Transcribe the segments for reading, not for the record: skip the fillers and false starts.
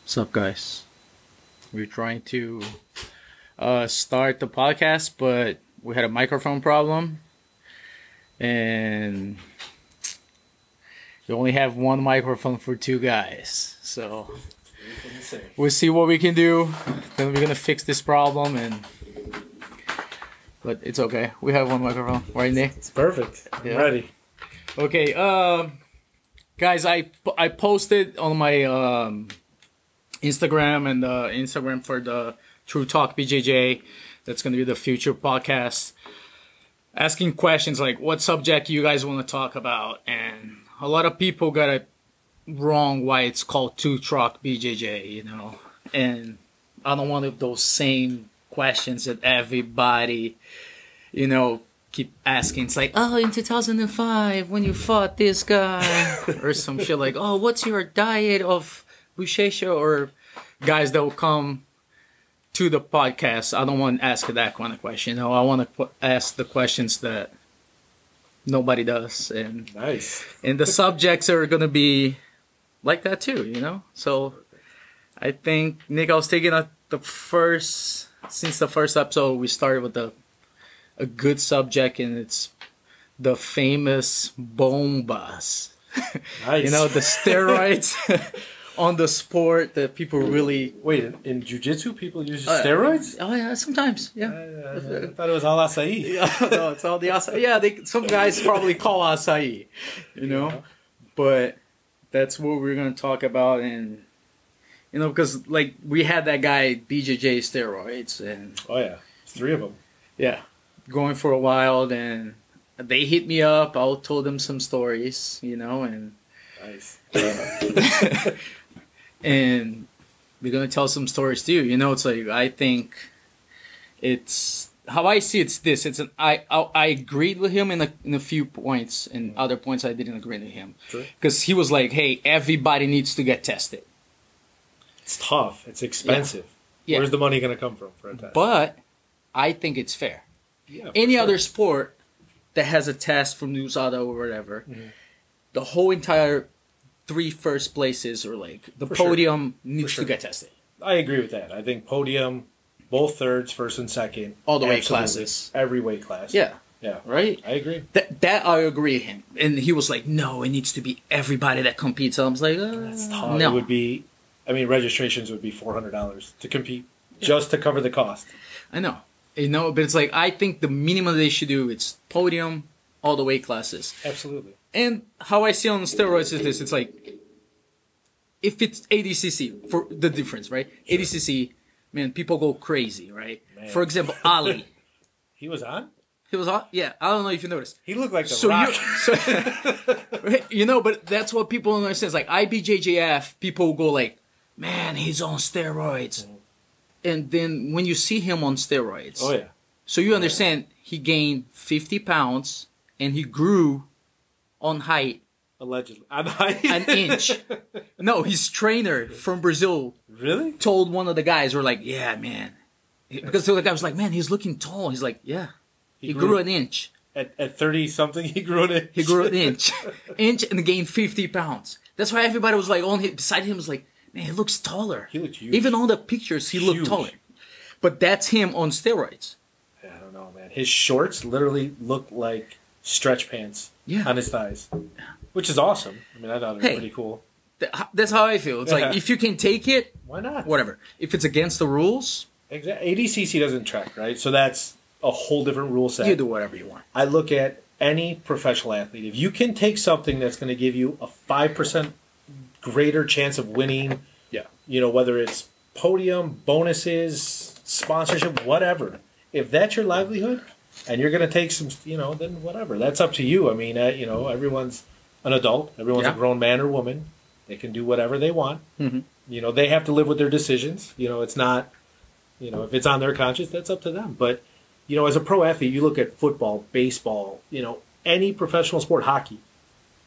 What's up, guys? We're trying to start the podcast, but we had a microphone problem, and you only have one microphone for two guys. So we'll see what we can do. Then we're gonna fix this problem, but it's okay. We have one microphone, right, Nick? It's perfect. I'm ready. Okay, guys, I posted on my Instagram and Instagram for the True Talk BJJ. That's going to be the future podcast. Asking questions like what subject you guys want to talk about. And a lot of people got it wrong why it's called True Talk BJJ, you know. And I don't want those same questions that everybody, you know, keep asking. It's like, oh, in 2005 when you fought this guy or some shit like, oh, what's your diet of BJJ, or guys that will come to the podcast. I don't want to ask that kind of question. No, I want to ask the questions that nobody does, and nice. And the subjects are gonna be like that too, you know. So I think, Nick, I was taking since the first episode we started with a good subject, and it's the famous bombas. Nice. You know, the steroids on the sport that people really... Wait, in jiu-jitsu people use steroids? Oh yeah, sometimes, yeah. I thought it was all acai. Yeah, no, it's all the acai. Yeah, some guys probably call acai, you know? Yeah. But that's what we're going to talk about, and, you know, because, like, we had that guy, BJJ Steroids, and... Oh yeah, there's 3 of them. Yeah. Going for a while, then they hit me up, I told them some stories, you know, and... Nice. And we're gonna tell some stories too. You know, it's like, I think it's how I see it's this. It's I agreed with him in a few points, and other points I didn't agree with him. Because he was like, hey, everybody needs to get tested. It's tough. It's expensive. Yeah. Where's the money gonna come from for a test? But I think it's fair. Yeah, any other sport that has a test from USADA or whatever, the whole entire 3 first places, or like the podium needs to get tested. I agree with that. I think podium, both thirds, first and second, all the weight classes, every weight class. Yeah, yeah, right. I agree. That I agree with him, and he was like, "No, it needs to be everybody that competes." I was like, "That's tough." No. It would be. I mean, registrations would be $400 to compete, just to cover the cost. I know, you know, but it's like, I think the minimum they should do is podium, all the weight classes. Absolutely. And how I see on steroids is this: it's like, if it's ADCC, for the difference, right? Sure. ADCC, man, people go crazy, right? Man. For example, Ali. He was on? He was on? Yeah, I don't know if you noticed. He looked like the Rock. You know, but that's what people don't understand. It's like IBJJF, people go like, man, he's on steroids. And then when you see him on steroids, oh yeah. So you understand, he gained 50 pounds and he grew on height. Allegedly. On height? An inch. No, his trainer from Brazil really told one of the guys, were like, yeah, man. Because the other guy was like, man, he's looking tall. He's like, yeah. He grew an inch. At 30-something, he grew an inch. He grew an inch. And gained 50 pounds. That's why everybody was like, beside him was like, man, he looks taller. He looked huge. Even on the pictures, he looked taller. But that's him on steroids. Yeah, I don't know, man. His shorts literally look like stretch pants on his thighs. Which is awesome. I mean, I thought it was pretty cool. That's how I feel. It's like, if you can take it, why not? Whatever. If it's against the rules. Exactly. ADCC doesn't track, right? So that's a whole different rule set. You do whatever you want. I look at any professional athlete. If you can take something that's going to give you a 5% greater chance of winning, you know, whether it's podium, bonuses, sponsorship, whatever. If that's your livelihood and you're going to take some, you know, then whatever. That's up to you. I mean, you know, everyone's an adult. Everyone's a grown man or woman. They can do whatever they want. You know, they have to live with their decisions. You know, it's not, you know, if it's on their conscience, that's up to them. But, you know, as a pro athlete, you look at football, baseball, you know, any professional sport, hockey.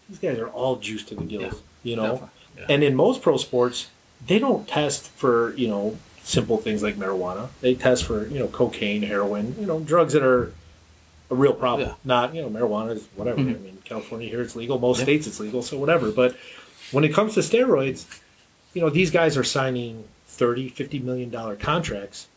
These guys are all juiced to the gills, you know. And in most pro sports, they don't test for, you know, simple things like marijuana. They test for, you know, cocaine, heroin, you know, drugs that are a real problem. Not, you know, marijuana is whatever. I mean, California here it's legal. Most states it's legal, so whatever. But when it comes to steroids, these guys are signing $30-50 million contracts.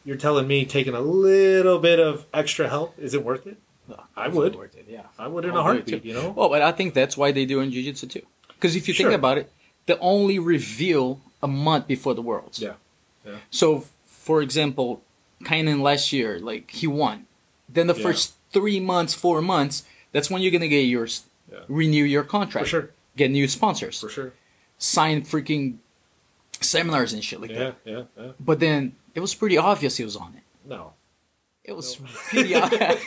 You're telling me taking a little bit of extra help isn't worth it? No, I would. Worth it, yeah. I would in a heartbeat, Well, but I think that's why they do in Jiu-Jitsu too. Because if you think about it, they only reveal a month before the Worlds. Yeah. So, for example, Kainan last year, like, he won. Then the first 3 months, 4 months, that's when you're going to get yours, renew your contract. For sure. Get new sponsors. For sure. Sign freaking seminars and shit like that. Yeah. But then it was pretty obvious he was on it. No. It was pretty obvious.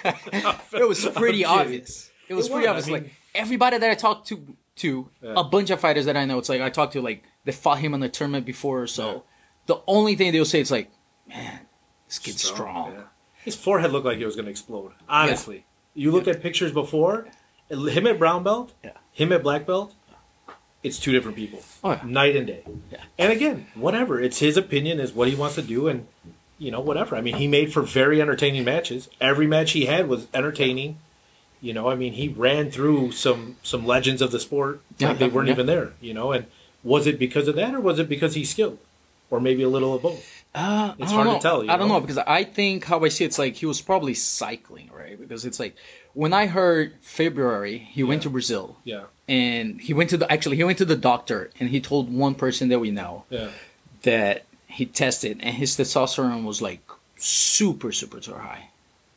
It was pretty obvious. It was pretty obvious. I mean, like, everybody that I talked to a bunch of fighters that I know, it's like, I talked to, like, they fought him in the tournament before or so. Yeah. The only thing they'll say is like, man, this kid's strong. Yeah. His forehead looked like it was going to explode. Honestly. Yeah. You look at pictures before, him at brown belt, him at black belt, it's two different people. Oh, yeah. Night and day. Yeah. And again, whatever. It's his opinion, is what he wants to do, and, whatever. I mean, he made for very entertaining matches. Every match he had was entertaining. I mean, he ran through some legends of the sport. Like they weren't even there, and was it because of that, or was it because he's skilled? Or maybe a little of both. It's hard to tell. I don't know, because I think how I see it's like he was probably cycling, right? Because it's like when I heard February, he went to Brazil. Yeah. And he went to the doctor, and he told one person that we know that he tested, and his testosterone was like super, super, super high.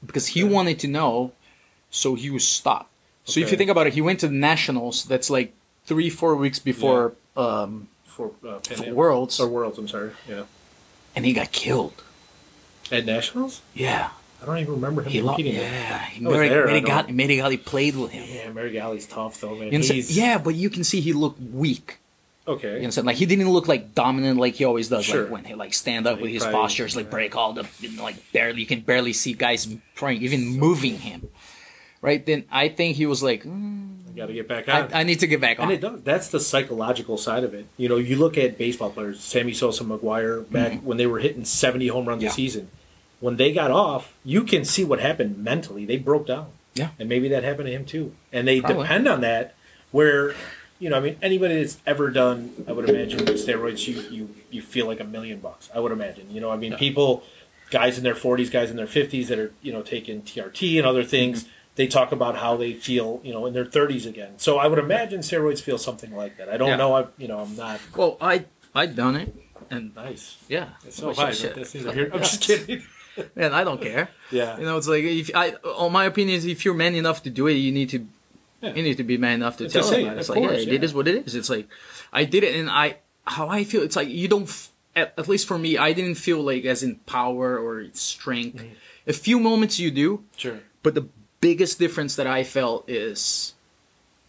Because he wanted to know, so he was stopped. So if you think about it, he went to the Nationals, that's like 3-4 weeks before for Worlds. Or Worlds, I'm sorry. Yeah. And he got killed. At Nationals? Yeah. I don't even remember him competing. Mary played with him. Yeah, Mary Galli's tough though, man. But you can see he looked weak. Okay. You understand? Like, he didn't look like dominant like he always does. Like when he like stand up with his postures, like break all the you can barely see guys trying, even moving him. Right? Then I think he was like, I got to get back on. I need to get back on. And it does. That's the psychological side of it. You look at baseball players, Sammy Sosa, McGwire, back when they were hitting 70 home runs a season. When they got off, you can see what happened mentally. They broke down. Yeah. And maybe that happened to him too. And they depend on that, where, I mean, anybody that's ever done, I would imagine, steroids, you feel like $1 million, I would imagine. I mean, people, guys in their 40s, guys in their 50s that are, taking TRT and other things, they talk about how they feel, in their 30s again. So I would imagine steroids feel something like that. I don't know. I'm not. Well, I've done it. And nice. Yeah. It's so high. I'm just kidding. Man, I don't care. Yeah. It's like, my opinion is, if you're man enough to do it, you need to be man enough to tell them about it. It's like, it is what it is. It's like, I did it, and how I feel, it's like, you don't, at least for me, I didn't feel like as in power or strength. A few moments you do. Sure. But the biggest difference that I felt is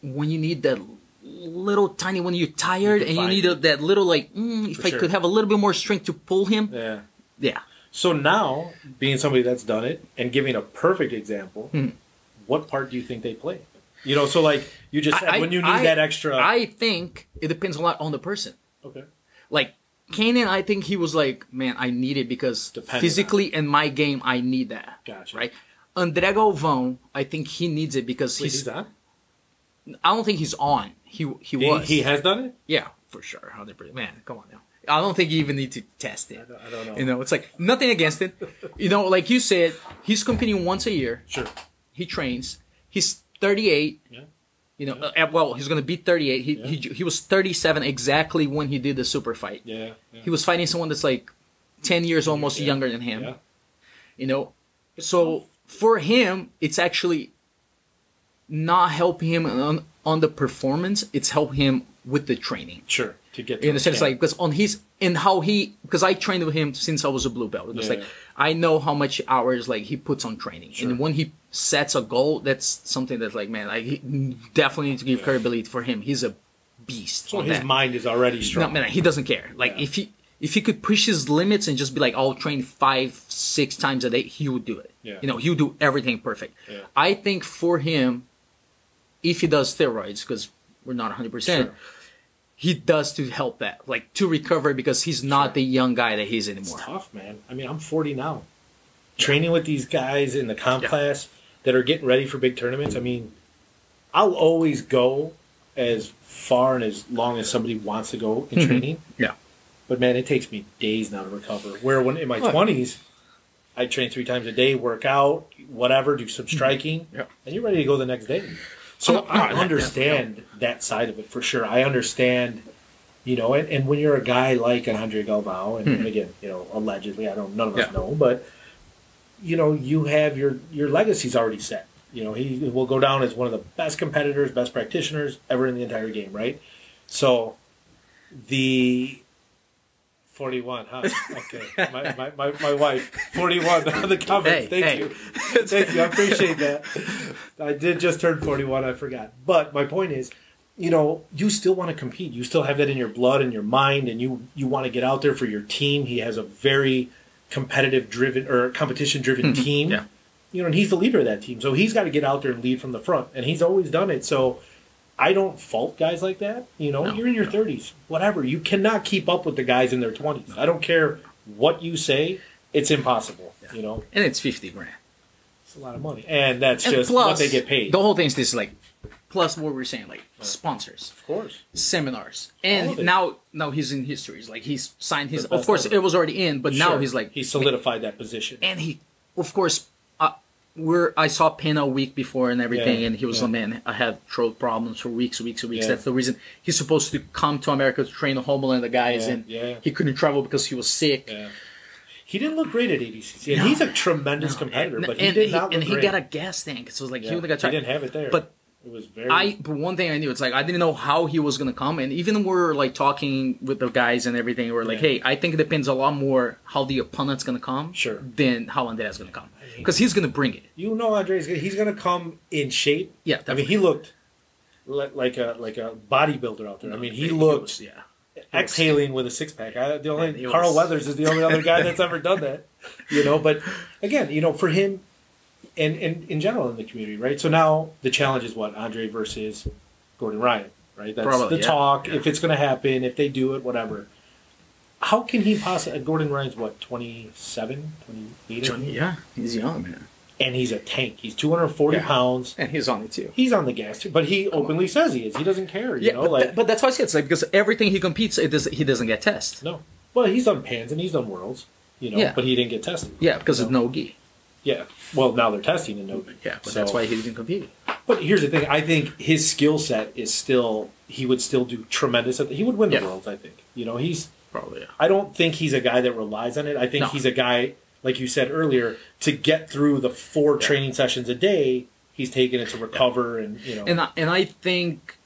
when you need that little tiny, when you're tired and you need that little, like, if I could have a little bit more strength to pull him. Yeah. Yeah. So now, being somebody that's done it and giving a perfect example, what part do you think they play? So like you just said, when you need that extra. I think it depends a lot on the person. Okay. Like Kainan, I think he was like, man, I need it because physically in my game, I need that. Gotcha. Right? André Galvão, I think he needs it because he's on? I don't think he's on. He was. He has done it? Yeah, for sure. 100%. Man, come on now. I don't think you even need to test it. I don't know. It's like nothing against it. Like you said, he's competing once a year. Sure. He trains. He's 38. Yeah. Well, he's gonna be 38. He was 37 exactly when he did the super fight. Yeah. He was fighting someone that's like 10 years almost younger than him. Yeah. So for him, it's actually not helping him on the performance. It's helping him with the training. Sure. To get in a sense, like, because because I trained with him since I was a blue belt. It's like I know how much hours like he puts on training, and when he sets a goal, that's something that's like, man, I definitely need to give credibility for him. He's a beast. So his mind is already strong. No, man, he doesn't care. Like if he could push his limits and just be like, I'll train 5-6 times a day, he would do it. Yeah. He would do everything perfect. Yeah. I think for him, if he does steroids, because we're not 100%. He does to help that, like to recover, because he's not the young guy that he's anymore. It's tough, man. I mean, I'm 40 now. Training with these guys in the comp class that are getting ready for big tournaments. I mean, I'll always go as far and as long as somebody wants to go in training. Yeah. But man, it takes me days now to recover. Where when in my 20s, I train 3 times a day, work out, whatever, do some striking, and you're ready to go the next day. So I understand that side of it for sure. I understand, you know, and when you're a guy like an Andre Galvao, and again, you know, allegedly, none of us know, but you know, you have your legacy's already set. You know, he will go down as one of the best competitors, best practitioners ever in the entire game, right? So the 41, huh? Okay. My wife, 41 on the comments. Thank you. Thank you. I appreciate that. I did just turn 41. I forgot. But my point is, you know, you still want to compete. You still have that in your blood and your mind, and you want to get out there for your team. He has a very competitive-driven or competition-driven team. Yeah. You know, and he's the leader of that team. So he's got to get out there and lead from the front. And he's always done it. So I don't fault guys like that. You know, you're in your 30s, whatever. You cannot keep up with the guys in their 20s. I don't care what you say. It's impossible, you know. And it's 50 grand. It's a lot of money. And that's just plus, what they get paid. The whole thing is this, like, plus what we're saying, like, sponsors. Of course. Seminars. And now he's in history. Like, he's signed his... Of course, it was already in, but now he's like... He solidified that position. And he, of course... I saw Penn a week before and everything, and he was like, man, I had throat problems for weeks. That's the reason he's supposed to come to America to train the Homeland, the guys, and he couldn't travel because he was sick. Yeah. He didn't look great at ADCC. And he's a tremendous competitor, but he did not look great. And he got a gas tank, so it was like he only got tried. He didn't have it there. But it was very... But one thing I knew, it's like I didn't know how he was gonna come, and even we're like talking with the guys and everything, we're like, hey, I think it depends a lot more how the opponent's gonna come, than how Andrea's gonna come, because he's gonna bring it. You know, he's gonna come in shape. Yeah, definitely. I mean, he looked like a bodybuilder out there. I mean, he looked exhaling with a 6-pack. Carl Weathers is the only other guy that's ever done that. You know, but again, you know, for him. And in general in the community, right? So now the challenge is what? Andre versus Gordon Ryan, right? That's probably the talk. Yeah. If it's going to happen, if they do it, whatever. How can he possibly... Gordon Ryan's what, 27, 28? Yeah, he's young, man. And he's a tank. He's 240 pounds. And he's on it, too. He's on the gas, too. But he openly says he is. He doesn't care, you know? But that's why I say it's like, because everything he competes, he doesn't get tested. No. Well, he's done Pans and he's done Worlds, you know, but he didn't get tested. Yeah, because of no gi. Yeah. Well, now they're testing in no. Yeah, but that's why he didn't compete. But here's the thing. I think his skill set is still... He would still do tremendous. He would win the Worlds, I think. You know, he's... Probably, I don't think he's a guy that relies on it. I think he's a guy, like you said earlier, to get through the 4 training sessions a day, he's taking it to recover and, you know... And I think,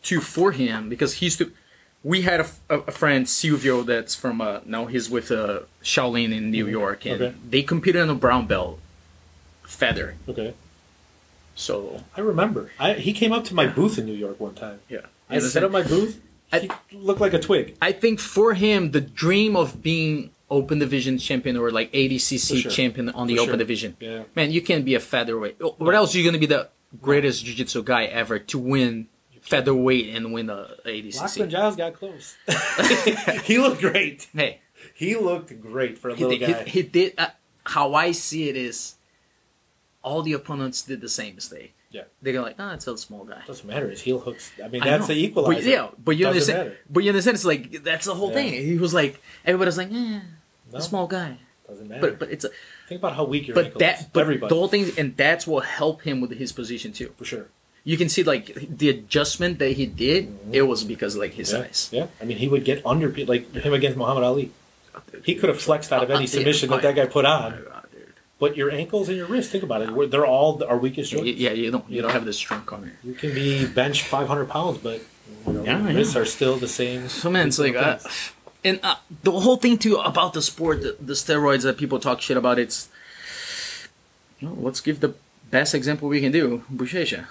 too, for him, because he's... We had a friend, Silvio, that's from... now he's with Shaolin in New York, and they competed in a brown belt. Feather. Okay. So I remember. He came up to my booth in New York one time. Yeah. I set up my booth. He looked like a twig. I think for him, the dream of being open division champion or like ADCC champion on the open division. Yeah. Man, you can't be a featherweight. What else are you going to be the greatest jiu-jitsu guy ever to win featherweight and win the ADCC? Lachlan Giles got close. He looked great. Hey. He looked great for a little guy. He did. How I see it is, all the opponents did the same mistake. Yeah. They're like, it's a small guy. Doesn't matter. His heel hooks. I mean, that's the equalizer. But you understand. But you understand. It's like that's the whole thing. He was like, everybody's like, a small guy. Doesn't matter. But it's think about how weak your ankle is. But everybody. The whole thing, and that's what helped him with his position too. For sure. You can see like the adjustment that he did. It was because of, like his size. Yeah. I mean, he would get under like him against Muhammad Ali. He could have flexed out of any submission that guy put on. But your ankles and your wrists, think about it. They're all our weakest joints. Yeah, you don't have the strength on it. You can be bench 500 pounds, but wrists are still the same. So man, it's like, and the whole thing too about the sport, the steroids that people talk shit about. It's, let's give the best example we can do, Buchecha.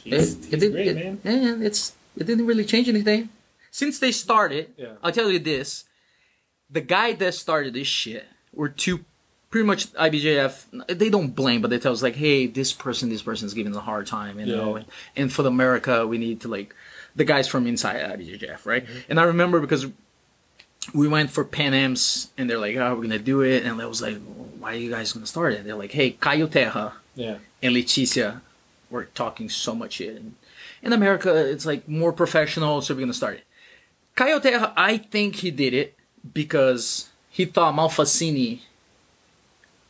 He's great, man. Yeah, it didn't really change anything since they started. Yeah. I'll tell you this: the guy that started this shit were two. Pretty much IBJF, they don't blame, but they tell us like, hey, this person's giving us a hard time, you know, and for America, we need to like, the guys from inside IBJF, right? Mm-hmm. And I remember because we went for Pan Am's, and they're like, we're going to do it, and I was like, why are you guys going to start it? And they're like, hey, Caio Terra and Leticia were talking so much shit, In America, it's like more professional, so we're gonna start it. Coyote, I think he did it because he thought Malfacini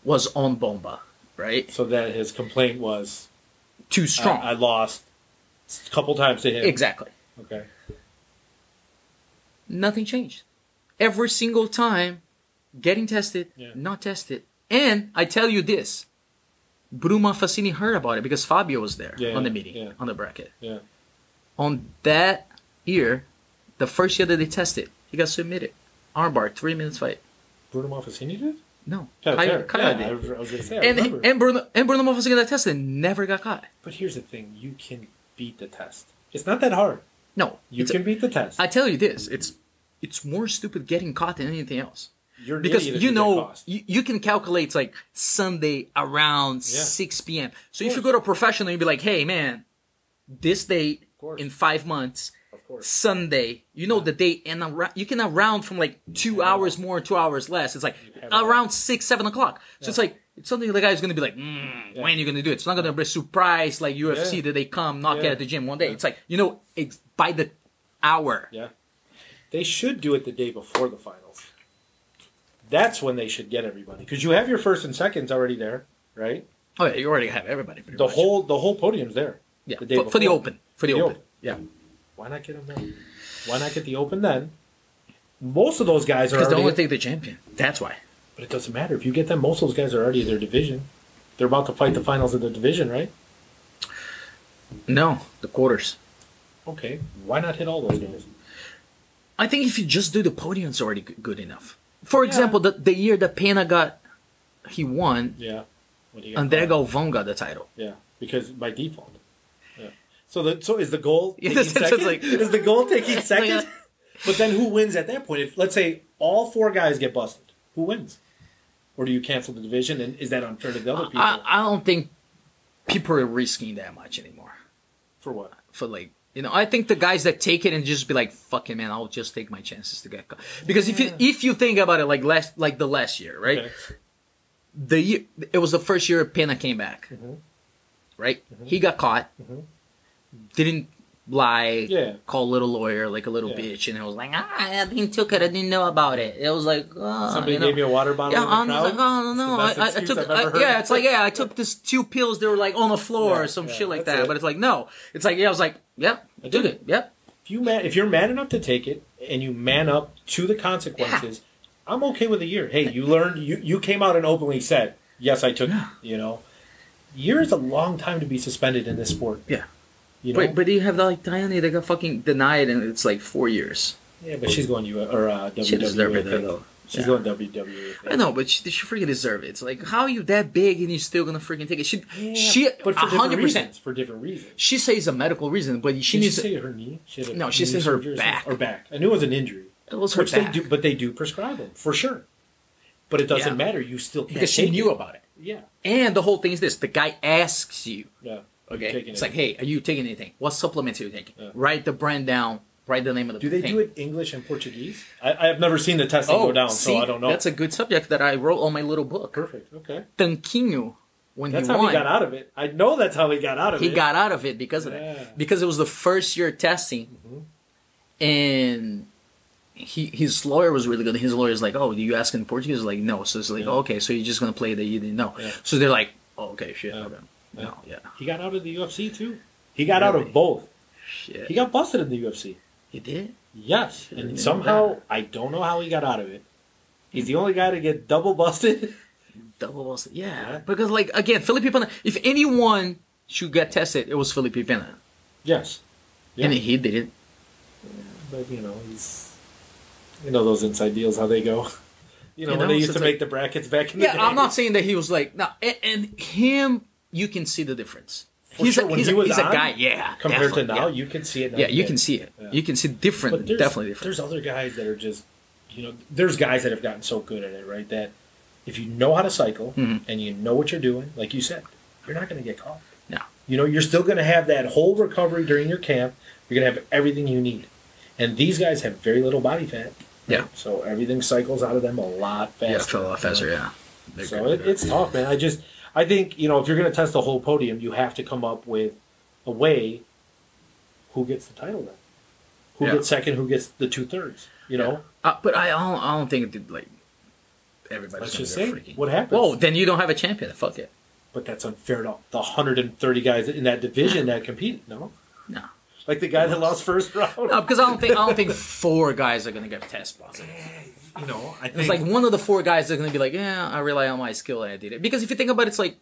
was on Bomba, right? So that his complaint was too strong. I lost a couple times to him. Exactly. Okay. Nothing changed. Every single time, getting tested, not tested. And I tell you this, Bruno Malfacini heard about it because Fabio was there on the meeting, on the bracket. Yeah. On that year, the first year that they tested, he got submitted. Armbar, 3 minutes fight. Bruno Malfacini did? No. Kyle did. I was going to say, and Bruno Malfacini that tested never got caught. But here's the thing, you can beat the test. It's not that hard. No. You can beat the test. I tell you this, it's more stupid getting caught than anything else. You're an because idiot if you get know cost. you can calculate like Sunday around 6 p.m. So if you go to a professional, you'd be like, hey man, this date in 5 months, Sunday, you know the date, and you can around from like 2 hours more, 2 hours less. It's like around 6, 7 o'clock. So it's like it's something the guy's gonna be like, when are you gonna do it? It's not gonna be a surprise like UFC that they come knock it at the gym one day. It's like it's by the hour. Yeah, they should do it the day before the finals. That's when they should get everybody because you have your first and seconds already there, right? Oh yeah, you already have everybody. The whole podium's there. Yeah, the day for the open. For the open. Yeah. Why not get them then? Why not get the open then? Most of those guys are because they already... want to take the champion. That's why. But it doesn't matter. If you get them, most of those guys are already in their division. They're about to fight the finals of the division, right? No, the quarters. Okay. Why not hit all those guys? I think if you just do the podium, it's already good enough. For example, the year that Pena he won. Yeah. André Galvão got the title. Yeah, because by default. Yeah. So is the goal taking is the goal taking second? But then who wins at that point? If let's say all 4 guys get busted, who wins? Or do you cancel the division? And is that unfair to the other people? I don't think people are risking that much anymore. For what? For like. I think the guys that take it and just be like, "Fuck it, man, I'll just take my chances to get caught." Because if you think about it, like the last year, right? Okay. It was the first year Pena came back, right? He got caught, didn't lie, call a little lawyer like a little bitch, and it was like, I didn't took it, I didn't know about it. It was like, somebody gave me a water bottle. Yeah, I was like, oh no, I took this 2 pills. They were like on the floor or some shit like that. It. But it's like no, it's like I was like, I did it. Yep. If you're man enough to take it and you man up to the consequences, I'm okay with a year. Hey, you learned. You came out and openly said, yes, I took it. Year is a long time to be suspended in this sport. Yeah. But you have like Diane, they got fucking denied, and it's like 4 years. Yeah, but she's going WWE. She deserves it though. She's going WWE. I know, but she freaking deserve it. It's like, how are you that big and you're still gonna freaking take it? She, but for 100%. For different reasons. She says a medical reason, but she needs. Did she say her knee? She said her back. Or back. I knew it was an injury. It was her back. But they do prescribe them for sure. But it doesn't matter. You still can't because she knew about it. Yeah. And the whole thing is this: the guy asks you. Yeah. Okay. It's like, hey, are you taking anything? What supplements are you taking? Write the brand down. Write the name of the thing. Do they do it English and Portuguese? I have never seen the testing go down, so I don't know. That's a good subject that I wrote on my little book. Perfect. Okay. Tanquinho, that's how he got out of it. I know that's how he got out of it. He got out of it because of that. Because it was the first year testing, and his lawyer was really good. His lawyer's like, "Oh, do you ask in Portuguese?" Like, no. So it's like, okay, so you're just gonna play that you didn't know. Yeah. So they're like, oh, okay, shit. Okay. No, He got out of the UFC too. He got out of both. Shit. He got busted in the UFC. He did? Yes. And somehow, I don't know how he got out of it. He's the only guy to get double busted. Double busted? Yeah. Because, like, again, Felipe Pena, if anyone should get tested, it was Felipe Pena. Yes. Yeah. And he did it. Yeah, but, he's... those inside deals, how they go. When they used to make the brackets back in the day. Yeah, I'm not saying that he was like... No, and him, you can see the difference. He's a guy, compared to now, you can see it. Yeah, you can see it. Yeah. You can see different, definitely different. There's other guys that are just, there's guys that have gotten so good at it, right? That if you know how to cycle and you know what you're doing, like you said, you're not going to get caught. No. You're still going to have that whole recovery during your camp. You're going to have everything you need. And these guys have very little body fat. Yeah. So everything cycles out of them a lot faster. Yeah, it's a lot faster, yeah. So it's tough, man. I think, if you're going to test the whole podium, you have to come up with a way who gets the title then? Who gets second? Who gets the 2/3? You know. But I don't think it did, like everybody's. Let's gonna just go say freaking. what happens. Whoa, then you don't have a champion. Fuck it. But that's unfair to the 130 guys in that division that compete. No. No. Like the guy that lost first round. No, because I don't think 4 guys are gonna get test positive. You know, I think It's like one of the 4 guys are gonna be like, yeah, I rely on my skill and I did it. Because if you think about it, it's like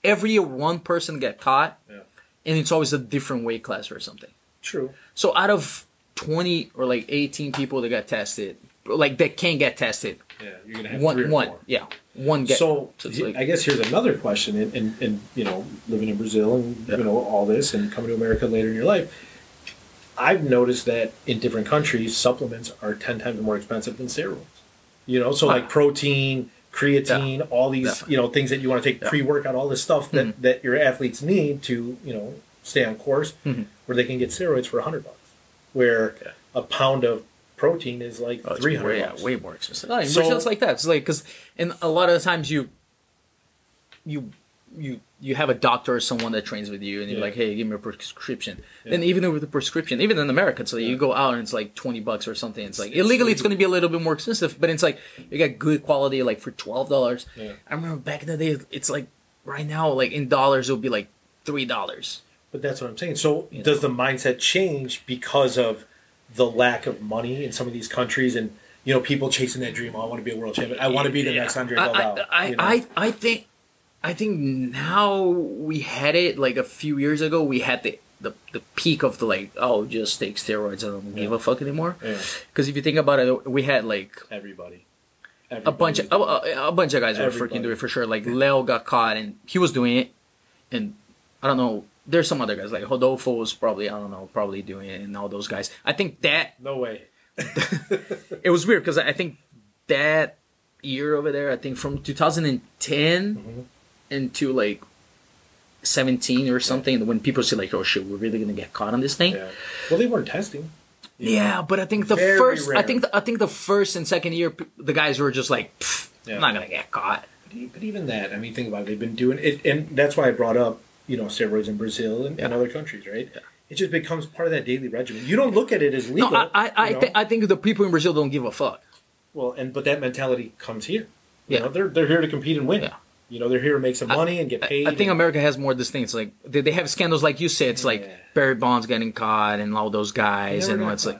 every year one person get caught, and it's always a different weight class or something. True. So out of 20 or like 18 people that got tested, like that can't get tested. Yeah, you're gonna have one, 3 or 4. Yeah, one get. So it's like, I guess here's another question. And you know, living in Brazil and you know all this, and coming to America later in your life, I've noticed that in different countries, supplements are 10 times more expensive than steroids. You know, so like protein, creatine, all these you know things that you want to take pre-workout, all this stuff that that your athletes need to you know stay on course, where they can get steroids for $100, where a pound of protein is like $300. Yeah, way more expensive. No, in Brazil it's like that. It's like because and a lot of the times you have a doctor or someone that trains with you, and you're like, hey, give me a prescription. Then even with the prescription, even in America, it's like you go out and it's like $20 or something. It's like illegally, it's going to be a little bit more expensive, but it's like you get good quality like for $12. I remember back in the day, it's like right now, like in dollars, it would be like $3. But that's what I'm saying. So does the mindset change because of the lack of money in some of these countries, and you know people chasing that dream? Oh, I want to be a world champion. I want to be the next Andre Galvao. I think now we had it like a few years ago. We had the peak of the like, oh, just take steroids. I don't give a fuck anymore. Because if you think about it, we had like everybody a bunch of guys were freaking doing it for sure. Like Leo got caught and he was doing it, and I don't know. There's some other guys like Rodolfo was probably probably doing it, and all those guys. I think that no way. It was weird because I think that year over there, I think from 2010 into like 17 or something, when people say like, oh shit, we're really gonna get caught on this thing. Well, they weren't testing. Yeah, but I think the first, I think the first and second year, the guys were just like, I'm not gonna get caught. But even that, I mean, think about it. They've been doing it, and that's why I brought up, you know, steroids in Brazil and other countries, right? It just becomes part of that daily regimen. You don't look at it as legal. No, I think the people in Brazil don't give a fuck. Well, but that mentality comes here. You know, they're here to compete and win. You know, they're here to make some money and get paid. I think America has more of this thing. It's like they have scandals like you said. It's like Barry Bonds getting caught and all those guys, and it's like.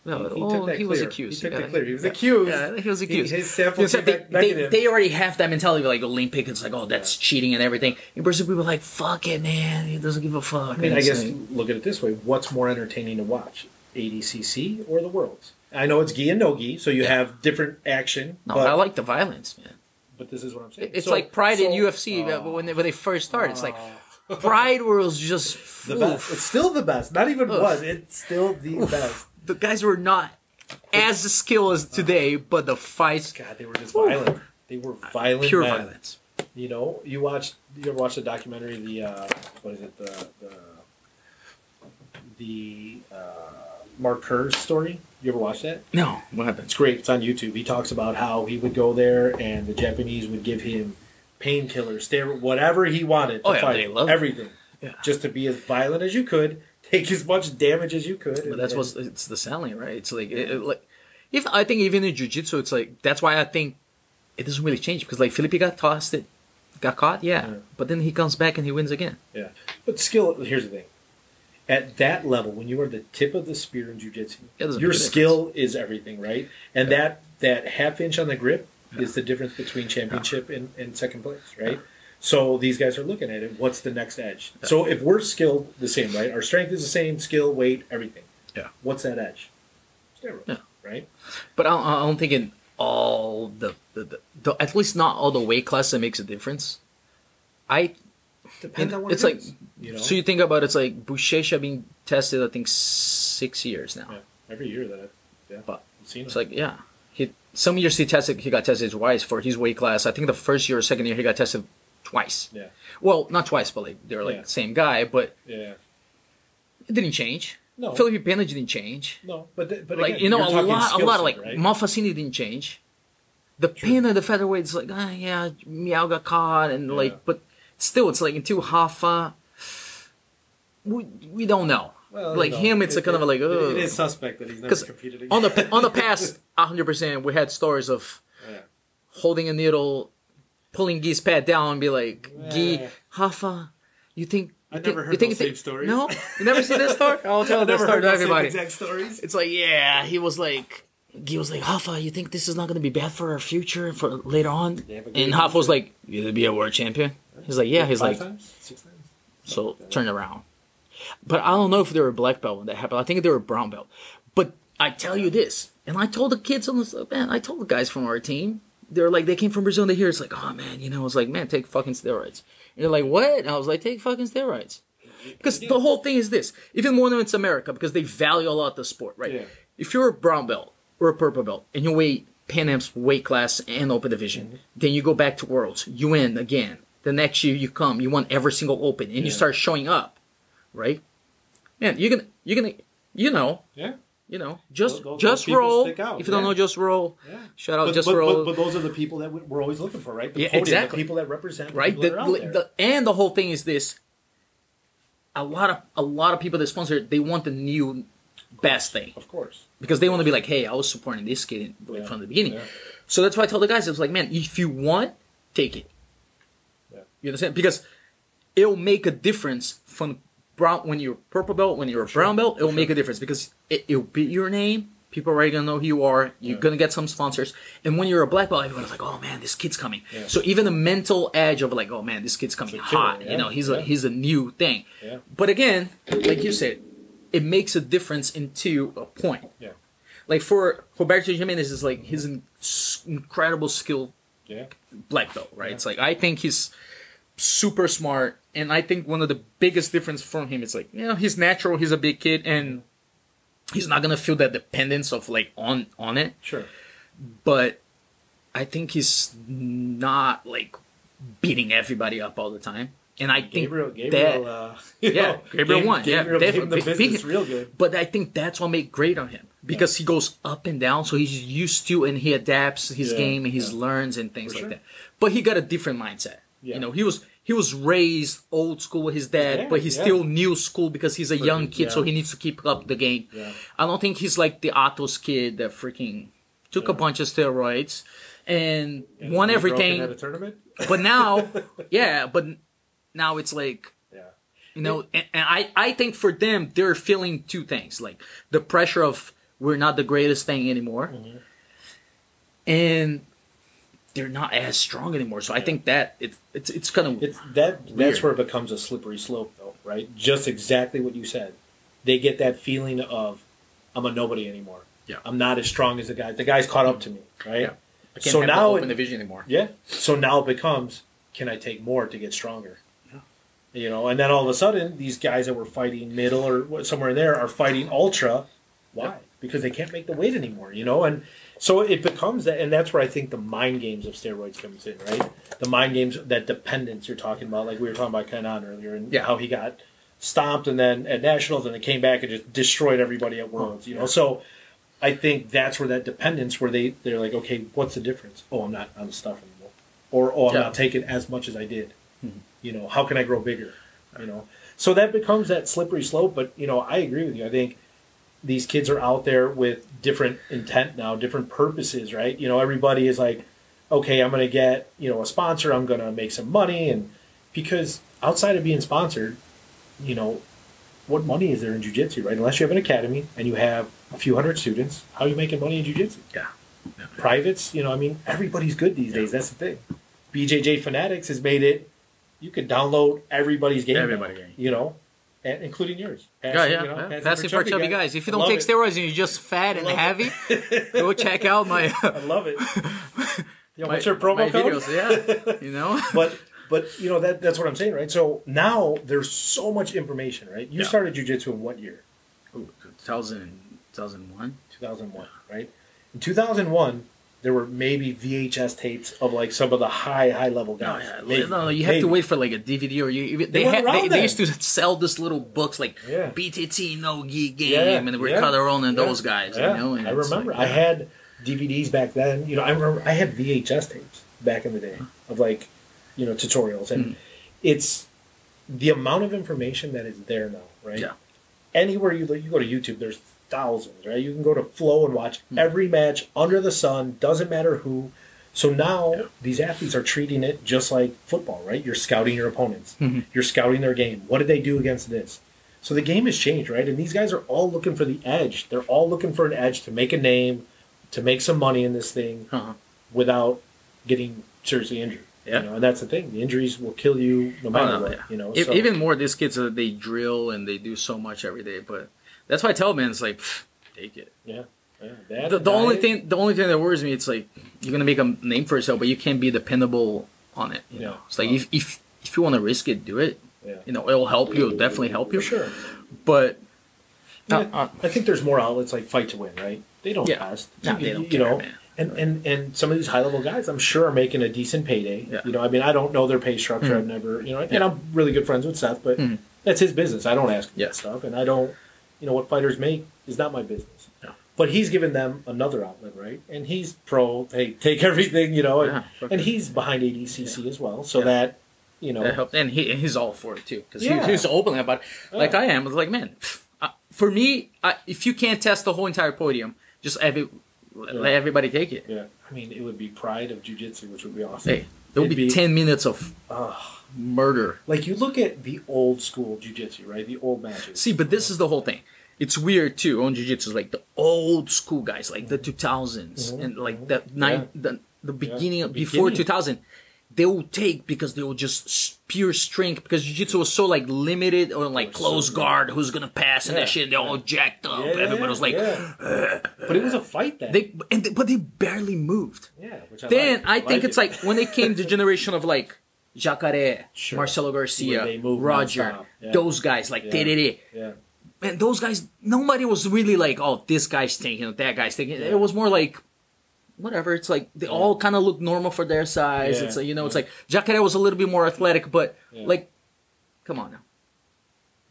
No, he was accused. He took the clear. He was accused. Yeah, he was accused. His sample they already have that mentality, like Olympic. It's like, oh, that's cheating and everything. In Brazil, people are like, fuck it, man. He doesn't give a fuck. I mean, I guess look at it this way: what's more entertaining to watch, ADCC or the Worlds? I know it's gi and no gi, so you have different action. No, I like the violence, man. But this is what I'm saying. It's like Pride in UFC when they first started. It's like Pride was just the best. It's still the best. Not even was. It's still the best. The guys were not as skilled as today, but the fights. God, they were just violent. They were violent. Pure violence. You know, you ever watch the documentary? What is it? The Mark Kerr's story. You ever watch that? No. What happened? It's great. It's on YouTube. He talks about how he would go there and the Japanese would give him painkillers, steroids, whatever he wanted to fight. They love everything. Just to be as violent as you could. Take as much damage as you could. But that's it's the selling, right? It's like, if I think even in jiu-jitsu, it's like, that's why I think it doesn't really change. Because like Felipe got caught, but then he comes back and he wins again. Yeah. But skill, here's the thing. At that level, when you are the tip of the spear in jiu-jitsu, your skill is everything, right? And that half inch on the grip is the difference between championship and second place, right? So these guys are looking at it. What's the next edge? So if we're skilled the same, right? Our strength is the same, skill, weight, everything. Yeah. What's that edge? Steroids, right? But I don't think in all the at least not all the weight class that makes a difference. Depends on what it's like. You know? So you think about it's like Buchecha being tested. I think 6 years now. Yeah. Every year that but it's like some years he got tested twice for his weight class. I think the first year or second year he got tested twice. Yeah. Well, not twice, but like they're like the same guy, but it didn't change. No. Felipe Pena didn't change. No, but like again, a lot of like right? Malfacini didn't change. The Pena, the featherweight's like Miao got caught and like, but still it's like until Hafa, we don't know. Well, like him, it's a kind of like, it is suspect that he's never competed again. On the past, 100%, we had stories of holding a needle, pulling Guy's pad down, and be like, Guy, Rafa, you think? I never heard those same stories. No, you never see this story. I'll tell this story to everybody. Exact stories. It's like, yeah, he was like, Guy was like, Rafa, you think this is not going to be bad for our future for later on? And Rafa was like, you'll be a world champion. He's like, yeah. He's like, 5 times? 6 times? So turn around. But I don't know if they were black belt when that happened. I think they were brown belt. But I tell you this, and I told the kids on this, man, I told the guys from our team, they're like, they came from Brazil and they hear it's like, oh man, you know, I was like, man, take fucking steroids. And they're like, what? And I was like, take fucking steroids. Because the whole thing is this, even more than it's America, because they value a lot the sport, right? Yeah. If you're a brown belt or a purple belt and you weigh Pan Am's weight class and open division, then you go back to Worlds, you win again. The next year you come, you won every single open, and you start showing up, right? Man, you're gonna, you know, just roll. If you don't know, just roll. Yeah. Shout out, just roll. But those are the people that we're always looking for, right? The podium, exactly. The people that represent, right? And the whole thing is this: a lot of people that sponsor it, they want the new best thing, of course, because they want to be like, hey, I was supporting this kid from the beginning. Yeah. So that's why I tell the guys, it's like, man, if you want, take it. You understand? Because it'll make a difference from brown when you're purple belt, when you're a brown belt. It'll make a difference because it'll be your name. People are already gonna know who you are. You're gonna get some sponsors. And when you're a black belt, everyone's like, "Oh man, this kid's coming." Yeah. So even the mental edge of like, "Oh man, this kid's coming hot." Yeah. You know, he's a new thing. Yeah. But again, like you said, it makes a difference into a point. Yeah. Like for Roberto Jimenez is like his incredible skill. Yeah. Black belt, right? Yeah. It's like I think he's super smart, and I think one of the biggest difference from him is like, you know, he's natural, he's a big kid, and he's not gonna feel that dependence of like on it. Sure. But I think he's not like beating everybody up all the time. And I think Gabriel won. Gabriel gave the business real good. But I think that's what made great on him. Because he goes up and down, so he's used to and he adapts his game and he learns and things like that. But he got a different mindset. Yeah. You know, he was raised old school with his dad, but he's still new school because he's a young kid, so he needs to keep up the game. Yeah. I don't think he's like the Atos kid that freaking took a bunch of steroids and won everything. At a tournament? But now, but now it's like, you know, and I think for them, they're feeling two things. Like the pressure of we're not the greatest thing anymore. Mm-hmm. And they're not as strong anymore. So I think that it's kind of that's where it becomes a slippery slope, though, right? Just exactly what you said. They get that feeling of I'm a nobody anymore. Yeah, I'm not as strong as the guy. The guy's caught up to me, right? Yeah. I can't have now open division anymore. Yeah. So now it becomes, can I take more to get stronger? Yeah. You know, and then all of a sudden, these guys that were fighting middle or somewhere in there are fighting ultra. Why? Yeah. Because they can't make the weight anymore, you know? And so it becomes that, and that's where I think the mind games of steroids comes in, right? The mind games, that dependence you're talking about, like we were talking about Kenan earlier, and how he got stomped and then at Nationals and then came back and just destroyed everybody at Worlds, you know? So I think that's where that dependence, where they're like, okay, what's the difference? Oh, I'm not on the stuff anymore. Or, oh, I'm not taking as much as I did. Mm-hmm. You know, how can I grow bigger? You know? So that becomes that slippery slope, but, you know, I agree with you. I think these kids are out there with different intent now, different purposes, right? You know, everybody is like, okay, I'm going to get, you know, a sponsor, I'm going to make some money. And because outside of being sponsored, you know, what money is there in jiu-jitsu, right? Unless you have an academy and you have a few hundred students, how are you making money in jiu-jitsu? Yeah. Privates, you know, I mean, everybody's good these days. That's the thing. BJJ Fanatics has made it, you can download everybody's game. You know? Including yours. Passing for chubby guys. If you don't take steroids and you're just fat and heavy, go check out my... I love it. What's your promo code? Videos, you know? But you know, that's what I'm saying, right? So now there's so much information, right? You started jiu-jitsu in what year? 2001. 2001, right? In 2001... there were maybe VHS tapes of like some of the high level guys. No, you have to wait for like a DVD or they used to sell this little books like BTT No Gi Game and we're cutting those guys. You know, and I remember I had DVDs back then. You know, I remember I had VHS tapes back in the day of like, you know, tutorials, and it's the amount of information that is there now, right? Yeah. anywhere you go to YouTube, there's thousands, right? You can go to Flow and watch every match under the sun, doesn't matter who. So now these athletes are treating it just like football, right? You're scouting your opponents. You're scouting their game. What did they do against this? So the game has changed, right? And these guys are all looking for the edge. They're all looking for an edge to make a name, to make some money in this thing without getting seriously injured. Yeah. You know, and that's the thing. The injuries will kill you no matter what. You know, so. Even more, these kids, they drill and they do so much every day. But that's why I tell men, it's like, take it. Yeah. The only thing that worries me, it's like you're gonna make a name for yourself, but you can't be dependable on it. You know, it's like if you want to risk it, do it. Yeah. You know, it'll help you. It'll definitely help you. For sure. But I think there's more outlets like Fight to Win, right? They don't test. No, they don't care, man. And some of these high level guys, I'm sure, are making a decent payday. Yeah. You know, I mean, I don't know their pay structure. I've never, you know, and I'm really good friends with Seth, but that's his business. I don't ask him that stuff, and I don't, you know, what fighters make is not my business. No. But he's given them another outlet, right? And he's pro. Hey, take everything, you know, and he's behind ADCC as well, so that. You know, that helped. And he's all for it too, because he's open about it, like I am. It's like, man, for me, if you can't test the whole entire podium, just let everybody take it. Yeah, I mean, it would be pride of jiu-jitsu, which would be awesome. Hey, there would be 10 minutes of murder. Like you look at the old school jiu-jitsu, right? The old matches. See, but this is the whole thing. It's weird too on jiu-jitsu, like the old school guys, like the 2000s and like the beginning of before 2000. They will take because they will just pure strength, because jiu-jitsu was so like limited or like close guard, who's gonna pass and that shit. They're all jacked up. Everybody was like, but it was a fight then. But they barely moved. Yeah, which I think it's like when they came to generation of like Jacare, Marcelo Garcia, Roger, those guys like Terere. Yeah. Man, those guys, nobody was really like, oh, this guy's taking it, that guy's taking it. It was more like, whatever. It's like they all kind of look normal for their size. It's like, you know, it's like Jacare was a little bit more athletic, but like, come on now.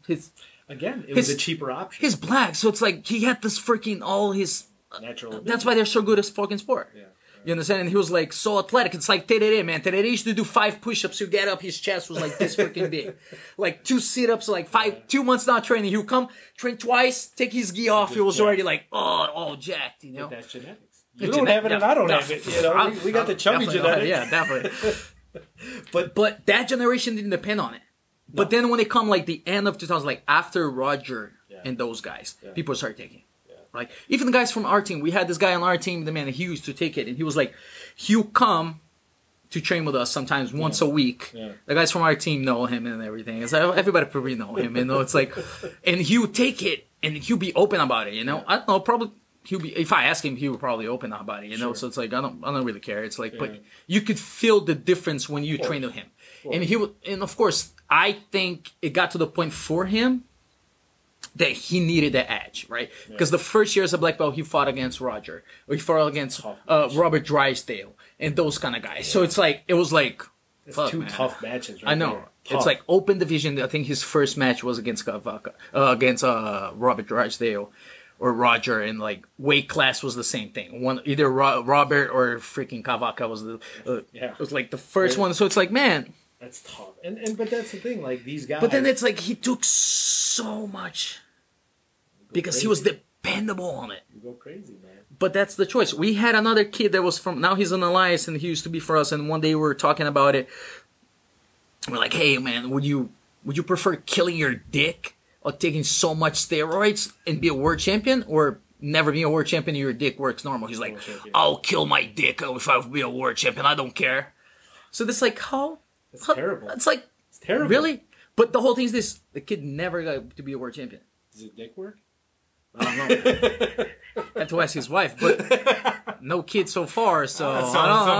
It was a cheaper option. He's black, so it's like he had this freaking all his natural. That's why they're so good at fucking sport. Yeah. You understand? And he was like so athletic. It's like Terere, man. Terere used to do 5 push-ups. You get up, his chest was like this freaking big. Like 2 sit-ups, like 2 months not training. He'll come, train twice, take his gi off. He was already like, all jacked, you know? But that's genetics. You don't have it and I don't have it. You know, we got the chubby genetics. Yeah, definitely. but that generation didn't depend on it. No. But then when it come like the end of 2000, like after Roger and those guys, people started taking it. Like even the guys from our team, we had this guy on our team, the man, he used to take it, and he was like, he'll come to train with us sometimes once a week. Yeah. The guys from our team know him and everything. It's like, everybody probably know him, you know. It's like, and he'll take it and he'll be open about it, you know. I don't know, probably. If I ask him, he would probably open up about it, you know. So it's like I don't really care. It's like, but you could feel the difference when you train with him, and of course, I think it got to the point for him that he needed the edge, right? Because the first year as a black belt, he fought against Roger, or he fought against Robert Drysdale, and those kind of guys. Yeah. So it's like it was like it's two tough matches. Right? I know. It's like open division. I think his first match was against Robert Drysdale. Or Roger, and like weight class was the same thing. Either Robert or freaking Cavaca was the it was like the first one. So it's like, man, that's tough. And but that's the thing, like these guys. But then it's like he took so much because he was dependable on it. You go crazy, man. But that's the choice. We had another kid that was from, now he's an Elias, and he used to be for us. And one day we were talking about it. We're like, hey man, would you prefer killing your dick or taking so much steroids and be a world champion, or never be a world champion and your dick works normal? He's like, I'll kill my dick if I would be a world champion. I don't care. So this like, That's terrible. It's like, it's terrible. Really? But the whole thing is this, the kid never got to be a world champion. Does his dick work? I don't know. I have to ask his wife, but no kid so far, so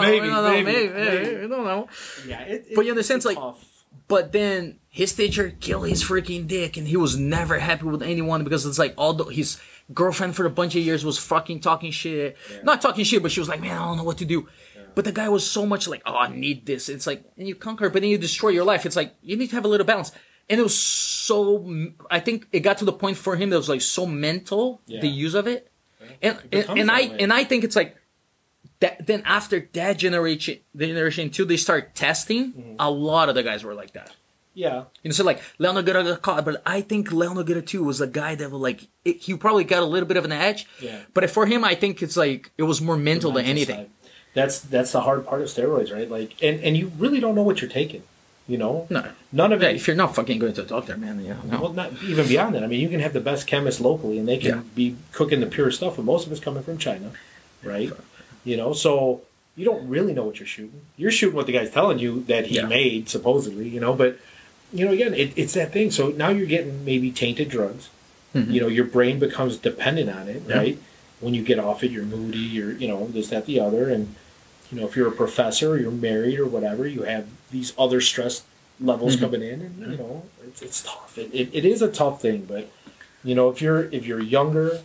maybe. I don't know. Yeah, but you understand, it's like, tough. But then his teacher killed his freaking dick, and he was never happy with anyone because it's like his girlfriend for a bunch of years was fucking talking shit. Yeah. Not talking shit, but she was like, man, I don't know what to do. Yeah. But the guy was so much like, oh, I need this. It's like, and you conquer, but then you destroy your life. It's like, you need to have a little balance. And it was so, I think it got to the point for him that was like so mental, the use of it. Yeah. And I think it's like, that, then after that generation until they start testing, a lot of the guys were like that. Yeah. You know, so like Leonard Guerrero got caught, but I think Leonard Guerrero too was a guy that was like he probably got a little bit of an edge. Yeah. But for him, I think it's like it was more mental than anything. Side. That's the hard part of steroids, right? Like, and you really don't know what you're taking. You know, no, none of it. If you're not fucking going to a doctor, man, yeah. No. Well, not even beyond that. I mean, you can have the best chemists locally, and they can be cooking the pure stuff, but most of it's coming from China, right? You know, so you don't really know what you're shooting. You're shooting what the guy's telling you that he made, supposedly, you know, but, you know, again, it's that thing. So now you're getting maybe tainted drugs. Mm-hmm. You know, your brain becomes dependent on it, right? When you get off it, you're moody, you're, you know, this, that, the other. And, you know, if you're a professor or you're married or whatever, you have these other stress levels coming in. And, you know, it's tough. It is a tough thing. But, you know, if you're younger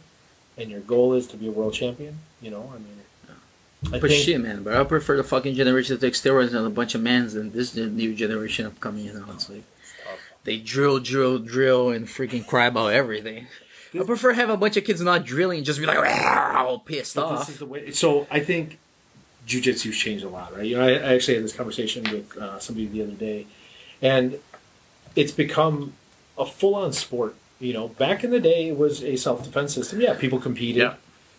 and your goal is to be a world champion, you know, I mean, but shit, man, but I prefer the fucking generation to take steroids and a bunch of mans than this new generation upcoming, you know. It's like they drill, and freaking cry about everything. I prefer have a bunch of kids not drilling and just be like, all pissed off. This is the way. So I think Jiu Jitsu's changed a lot, right? You know, I actually had this conversation with somebody the other day, and it's become a full-on sport. You know, back in the day, it was a self-defense system. Yeah, people competed. Yeah.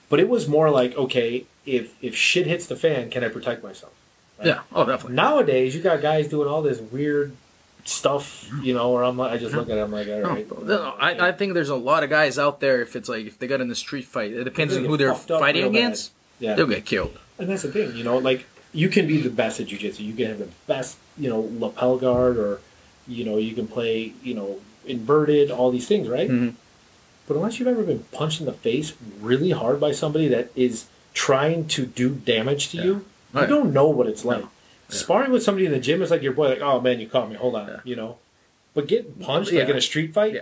But it was more like, okay, if shit hits the fan, can I protect myself? Right? Yeah, oh, definitely. Nowadays, you got guys doing all this weird stuff, you know, where I'm like, I just look at it, I'm like, all right. No, I think there's a lot of guys out there, if it's like, if they got in a street fight, it depends on who they're fighting against, they'll get killed. And that's the thing, you know, like, you can be the best at jiu-jitsu. You can have the best, you know, lapel guard, or, you know, you can play, you know, inverted, all these things, right? Mm-hmm. But unless you've ever been punched in the face really hard by somebody that is trying to do damage to you, you don't know what it's like. Sparring with somebody in the gym is like your boy, like, oh man, you caught me, hold on, you know. But getting punched like in a street fight,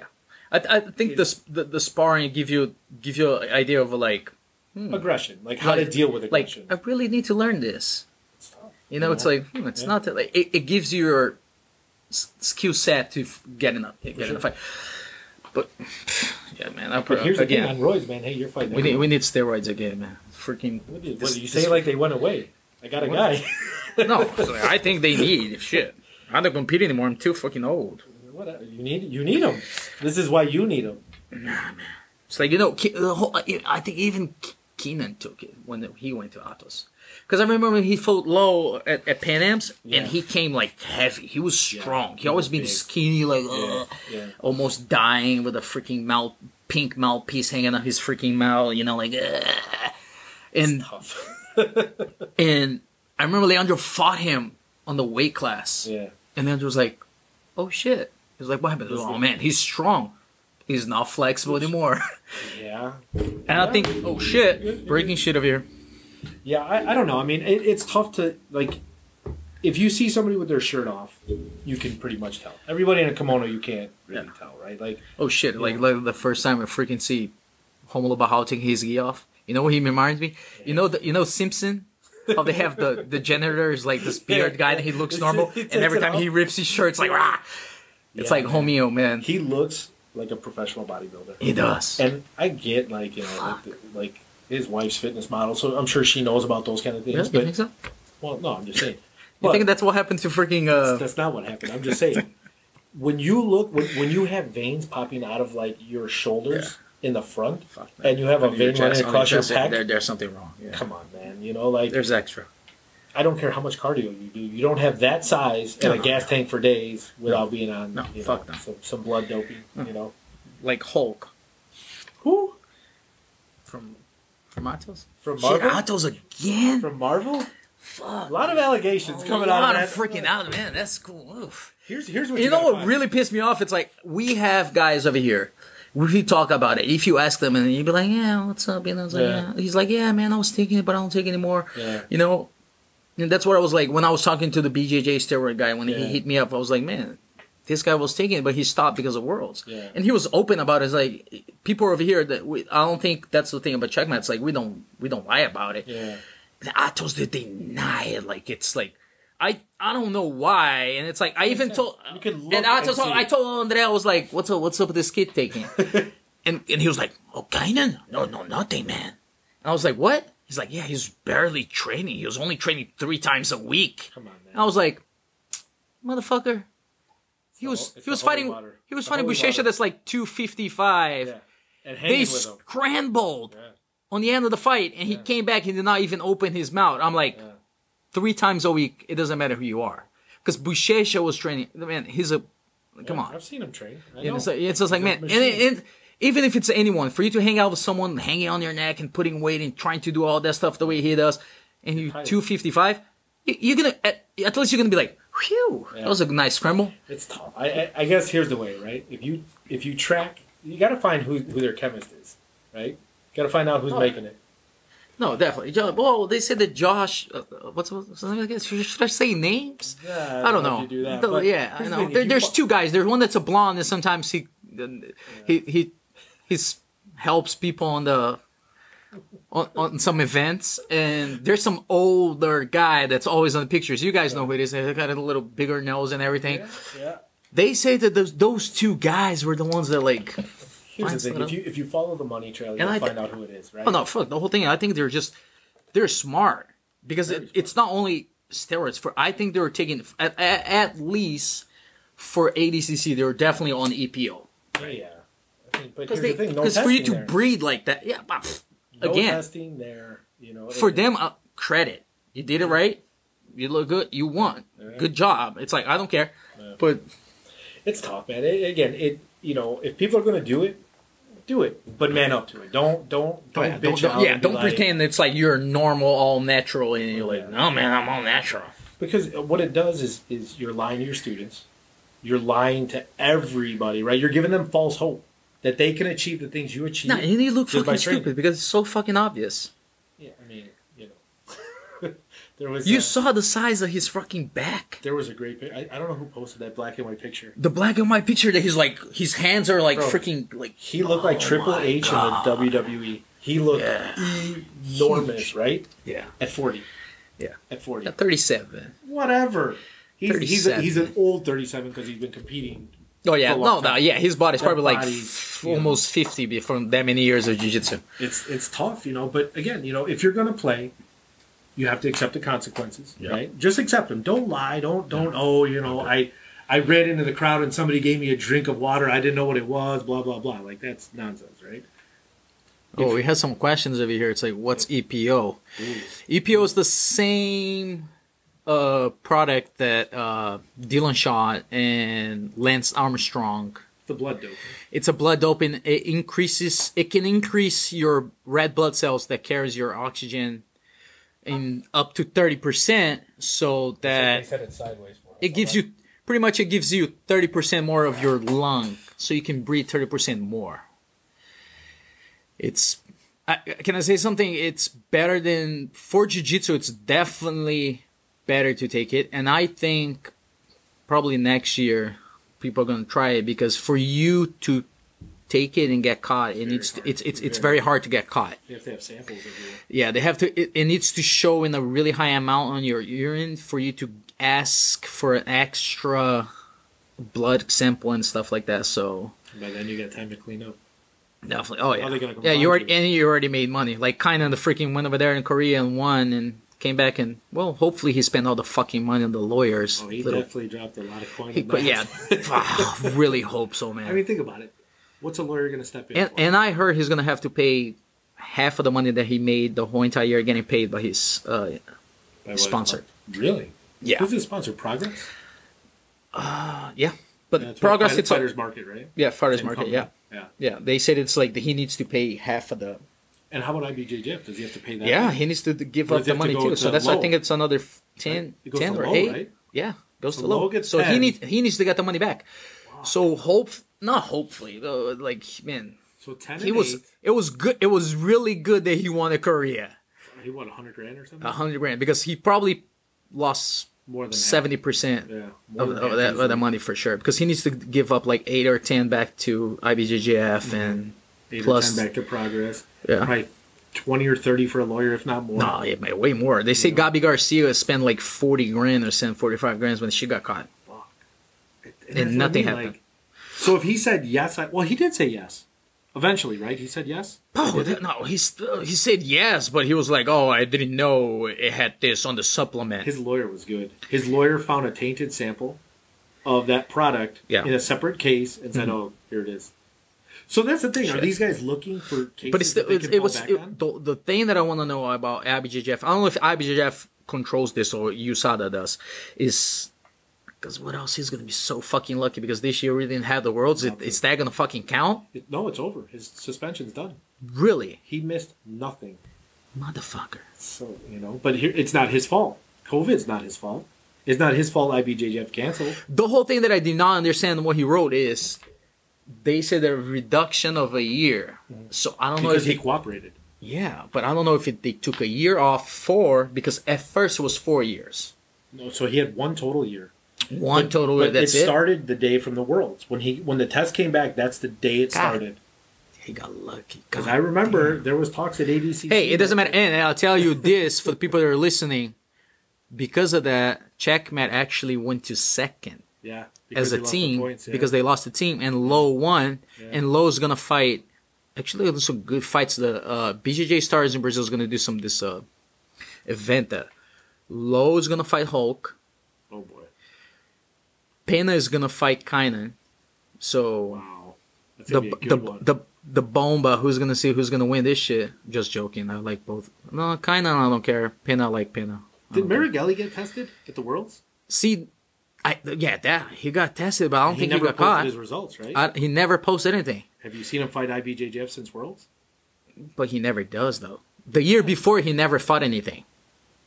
I think the sparring give you an idea of like aggression, like how to deal with aggression. Like, I really need to learn this. It's tough. You know, it's like it's not that, like, it gives you your skill set to get in a fight. But yeah, man. But here's the thing on roids, man. Hey, you're fighting. We need steroids again, man. Freaking. What do you say like they went away? I got a guy. No, I think they need shit. I don't compete anymore. I'm too fucking old. What you need them. This is why you need them. Nah, man. It's like, you know, I think even Keenan took it when he went to Atos. Because I remember when he fought low at Pan Am's, and he came like heavy. He was strong. He always been skinny, like almost dying with a freaking pink mouthpiece hanging out his freaking mouth. You know, like and and I remember Leandro fought him on the weight class. Yeah, and Leandro was like, "Oh shit!" He was like, "What happened?" Oh man, he's strong. He's not flexible anymore. Yeah, and I think, oh shit, breaking shit over here. Yeah, I don't know. I mean, it's tough to, like, if you see somebody with their shirt off, you can pretty much tell. Everybody in a kimono, you can't really tell, right? Like, oh shit, like the first time I freaking see Romulo Barral taking his gi off. You know what he reminds me? Yeah. You know Simpson? How they have the janitor is like this beard guy and he looks normal, and every time he rips his shirt, it's like, rah! It's like, homie, man. He looks like a professional bodybuilder. He does. And I get, like, you know, like his wife's fitness model, so I'm sure she knows about those kind of things. Yeah, you think so? Well, no, I'm just saying. You think that's what happened to freaking... That's not what happened. I'm just saying. When you look, when you have veins popping out of, like, your shoulders in the front, and you have a vein running across your pec... There's something wrong. Yeah. Come on, man. You know, like... There's extra. I don't care how much cardio you do. You don't have that size and a gas tank for days without being on some blood doping, you know? Like Hulk. Who? From Atos? From Marvel? Atos again? From Marvel? Fuck. A lot of allegations coming out of that. A lot of freaking out, man. That's cool. Oof. Here's what you know what really pissed me off? It's like, we have guys over here. We talk about it. If you ask them, and you'd be like, yeah, what's up? You know, like, yeah. He's like, yeah, man, I was taking it, but I don't take it anymore. Yeah. You know? And that's what I was like, when I was talking to the BJJ steroid guy, when he hit me up, I was like, man, this guy was taking it, but he stopped because of Worlds. Yeah. And he was open about it. It's like, people over here, I don't think that's the thing about Checkmate. It's like, we don't lie about it. Yeah. And Atos, they deny it. Like, it's like, I don't know why. And it's like, I even told, and Atos, I told Andre, I was like, what's up with this kid taking? and he was like, oh, kinda? No, nothing, man. And I was like, what? He's like, yeah, he's barely training. He was only training 3 times a week. Come on, man. And I was like, motherfucker. He was fighting Buchecha that's like 255. Yeah. And they scrambled on the end of the fight, and he came back and did not even open his mouth. I'm like, 3 times a week, it doesn't matter who you are. Because Buchecha was training. Man, he's a... Come on. I've seen him train. It's just like, man, and even if it's anyone, for you to hang out with someone hanging on your neck and putting weight and trying to do all that stuff the way he does, and you 255, you're going to... At least you're going to be like, whew, that was a nice scramble. It's tough. I guess here's the way, right? If you track, you got to find who their chemist is, right? Got to find out who's making it. No, definitely. Well, they said that Josh, what's something like this? Should I say names? Yeah, I don't know. If you do that, I know. There's 2 guys. There's one that's a blonde, and sometimes he helps people on some events, and there's some older guy that's always on the pictures. You guys know who it is. They got a little bigger nose and everything. Yeah. They say that those 2 guys were the ones that like. Here's the thing: if you follow the money trail, you'll find out who it is, right? Oh no, fuck the whole thing. I think they're smart because it's not only steroids. I think they were taking at least for ADCC. They were definitely on EPO. Yeah. But here's the thing: because for you to breed like that, no again, testing there. For them, credit. You did it right. You look good. You won. Good job. It's like I don't care, but it's tough, man. If people are going to do it, but man up to it. Don't bitch out. Yeah, don't pretend it's like you're normal, all natural, and you're like, no, man, I'm all natural. Because what it does is you're lying to your students, you're lying to everybody, right? You're giving them false hope that they can achieve the things you achieve. No, and you look fucking stupid because it's so fucking obvious. Yeah, I mean, there was. You saw the size of his fucking back. There was a great picture. I don't know who posted that black and white picture. The black and white picture that he's like, his hands are like freaking like. He looked like Triple H in the WWE. He looked enormous, right? Yeah. At 40. Yeah. At 40. At 37. Whatever. He's an old 37 because he's been competing. Oh yeah, his body's probably like almost 50 from that many years of jiu-jitsu. It's tough, but again, if you're going to play, you have to accept the consequences, right? Just accept them. Don't lie. Don't. I read into the crowd and somebody gave me a drink of water. I didn't know what it was. Blah blah blah. Like that's nonsense, right? Oh, we have some questions over here. It's like, what's EPO? EPO is the same product that Dylan Shaw and Lance Armstrong. The blood dope. It's a blood dope, and it can increase your red blood cells that carries your oxygen in up to 30%, so that they said it sideways for us. It gives you 30% more of your lung, so you can breathe 30% more. Can I say something? It's better than for jiu-jitsu. It's definitely better to take it, and I think probably next year people are going to try it, because for you to take it and get caught, it's very hard to get caught. You have to have samples of you. Yeah, they have to. It needs to show in a really high amount on your urine for you to ask for an extra blood sample and stuff like that. So by then you got time to clean up. Definitely. Oh yeah. Yeah, you already made money. Like kind of the freaking went over there in Korea and won and came back and hopefully he spent all the fucking money on the lawyers. Oh, he definitely dropped a lot of coin. Yeah, really hope so, man. I mean, think about it. What's a lawyer going to step in for? And I heard he's going to have to pay half of the money that he made the whole entire year getting paid by his sponsor. Really? Yeah. Who's his sponsor? Progress? Yeah. But Progress, it's Fighters Market, right? Yeah, Fighters Market, company. Yeah. They said it's like he needs to pay half of the... And how about IBJJ? Does he have to pay that? Yeah, he needs to give up the money too. So that's why I think it's another 10 or 8. Right? Yeah, goes to low. So he needs to get the money back. Wow. So not hopefully, like man. So 10. It was good. It was really good that he won a Korea. He won $100,000 or something. $100,000 because he probably lost more than 70% of that money for sure, because he needs to give up like 8 or 10 back to IBJJF and 8 plus or 10 back to Progress. Yeah, probably 20 or 30 for a lawyer, if not more. No, yeah, way more. They say Gabi Garcia spent like $40,000 or spent $45,000 when she got caught. Fuck. And nothing happened. Like, so if he said yes, he did say yes. Eventually, right? He said yes? Oh, no, he said yes, but he was like, oh, I didn't know it had this on the supplement. His lawyer was good. His lawyer found a tainted sample of that product Yeah. in a separate case and said, "Oh, here it is." So that's the thing. Shit. Are these guys looking for cases But it's that they can fall back on? the thing that I want to know about IBJJF. I don't know if IBJJF controls this or USADA does. Is because what else? He's gonna be so fucking lucky because this year we didn't have the worlds. Is that gonna fucking count? No, it's over. His suspension's done. Really? He missed nothing. Motherfucker. So but here it's not his fault. COVID's not his fault. It's not his fault. IBJJF canceled. The whole thing that I did not understand what he wrote is they said a reduction of a year. So I don't know Because if he cooperated. Yeah, but I don't know if they took a year off because at first it was 4 years. No, so he had one total year. But that's it started the day from the Worlds. When the test came back, that's the day it started. He got lucky. Because I remember there was talks at ADCC. Hey, it doesn't matter. And I'll tell you this for the people that are listening. Because of that, Checkmat actually went to second as a team because they lost the team, and Low won. Yeah. And Low's gonna fight. Actually, there's some good fights. The BJJ Stars in Brazil is gonna do this event. That Low is gonna fight Hulk. Oh boy. Pena is gonna fight Kainan. So wow, that's gonna be a good one. The Bomba, who's gonna see who's gonna win this shit? Just joking. I like both. No, Kainan, I don't care. Pena, I like Pena. Did Marigelli get tested at the Worlds? See, he got tested, but I don't think he got caught. He never posted his results, right? He never posted anything. Have you seen him fight IBJJF since Worlds? But he never does, though. The year before, he never fought anything.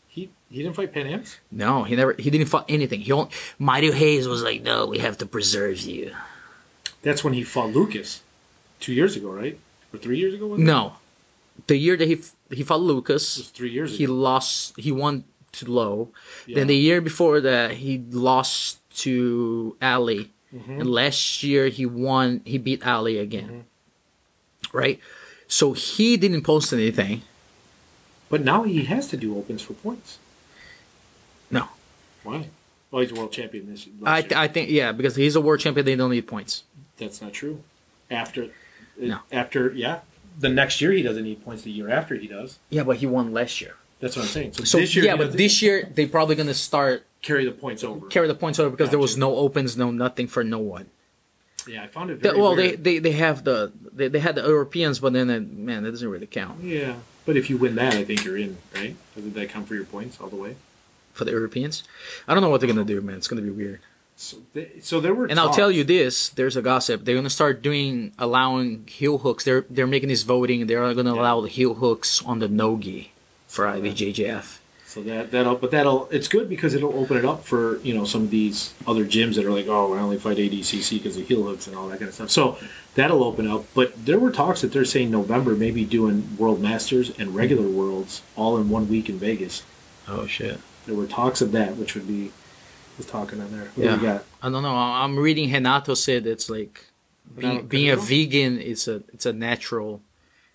He didn't fight Pan Ams? No, he didn't fight anything. Mario Hayes was like, no, we have to preserve you. That's when he fought Lucas 2 years ago, right? Or 3 years ago? No. The year that he fought Lucas, it was 3 years ago. He won to Low. Yeah. Then the year before that, he lost to Ali. Mm-hmm. And last year, he beat Ali again. Mm-hmm. Right? So he didn't post anything. But now he has to do opens for points. No. Why? Well, he's a world champion this year. I think, because he's a world champion, they don't need points. That's not true. The next year he doesn't need points. The year after he does. Yeah, but he won last year. That's what I'm saying. So this year, this year they're probably going to start carry the points over because there was no opens, no nothing for no one. Yeah, I found it very weird. They had the Europeans, but then that doesn't really count. Yeah, but if you win that, I think you're in, right? Doesn't that count for your points all the way? For the Europeans, I don't know what they're gonna do, man. It's gonna be weird. So there were. And talks. I'll tell you this: there's a gossip. They're gonna start allowing heel hooks. They're making this voting. They're gonna allow the heel hooks on the nogi for IBJJF. So it's good because it'll open it up for some of these other gyms that are like, oh, I only fight ADCC because of heel hooks and all that kind of stuff. So that'll open up. But there were talks that they're saying November maybe doing World Masters and regular Worlds all in 1 week in Vegas. Oh shit! There were talks of that, which would be was talking on there. What do we got? I don't know. I'm reading Renato said it's like being a vegan. It's a natural.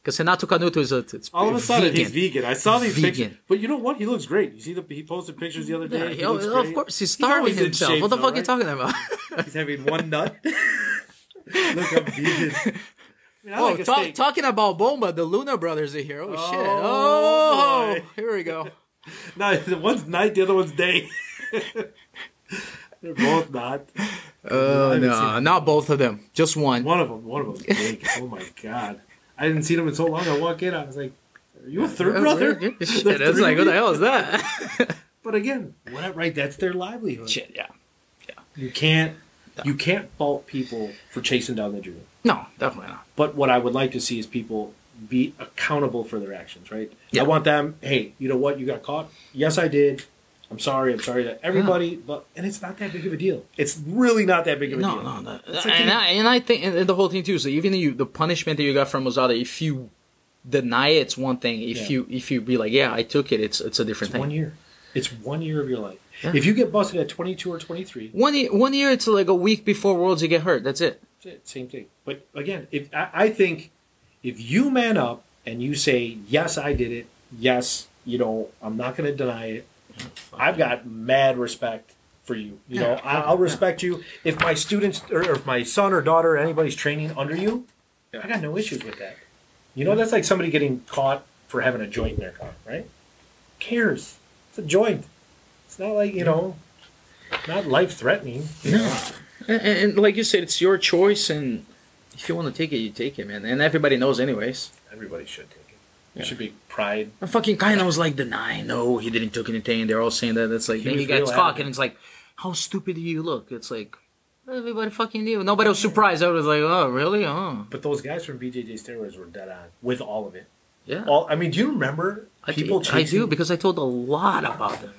Because Renato Canuto it's all of a sudden he's vegan. I saw these pictures, but you know what? He looks great. You see he posted pictures the other day. Yeah, of course, he's starving himself. Shape, what the fuck are you talking about? He's having one nut. Look, I'm vegan. Talking about Bomba, the Luna brothers are here. Oh shit! Oh, here we go. No, the one's night, the other one's day. They're both not. No, not both of them. Just one. One of them's big. Oh my god. I didn't see them in so long. I walk in, I was like, are you a third brother? Shit, it's like, what the hell is that? But again, right, that's their livelihood. Shit, yeah. You can't fault people for chasing down the dream. No, definitely not. But what I would like to see is people be accountable for their actions, right? Yeah. I want them, hey, you know what? You got caught. Yes, I did. I'm sorry that everybody, and it's not that big of a deal. It's really not that big of a deal. No. And I think and the whole thing too. So even the punishment that you got from Ozada, if you deny it, it's one thing. If you be like, yeah, I took it, it's a different thing. 1 year. It's 1 year of your life. Yeah. If you get busted at 22 or 23, 1 year, it's like a week before Worlds you get hurt. That's it. That's it. Same thing. But again, I think if you man up and you say, yes, I did it. Yes, I'm not going to deny it. I've got mad respect for you. I'll respect you. If my students or if my son or daughter or anybody's training under you, I got no issues with that. That's like somebody getting caught for having a joint in their car, right? Who cares? It's a joint. It's not like, Not life-threatening. No. And like you said, it's your choice, and if you want to take it, you take it, man. And everybody knows anyways. Everybody should take it. There should be pride. And fucking kind of was like denying, no, he didn't took anything. They're all saying that. It's like, then he gets caught, and it's like, how stupid do you look? It's like, everybody fucking knew. Nobody was surprised. I was like, oh, really? Oh. But those guys from BJJ Steroids were dead on with all of it. Yeah. I mean, do you remember people chasing? I do, because I told a lot about them.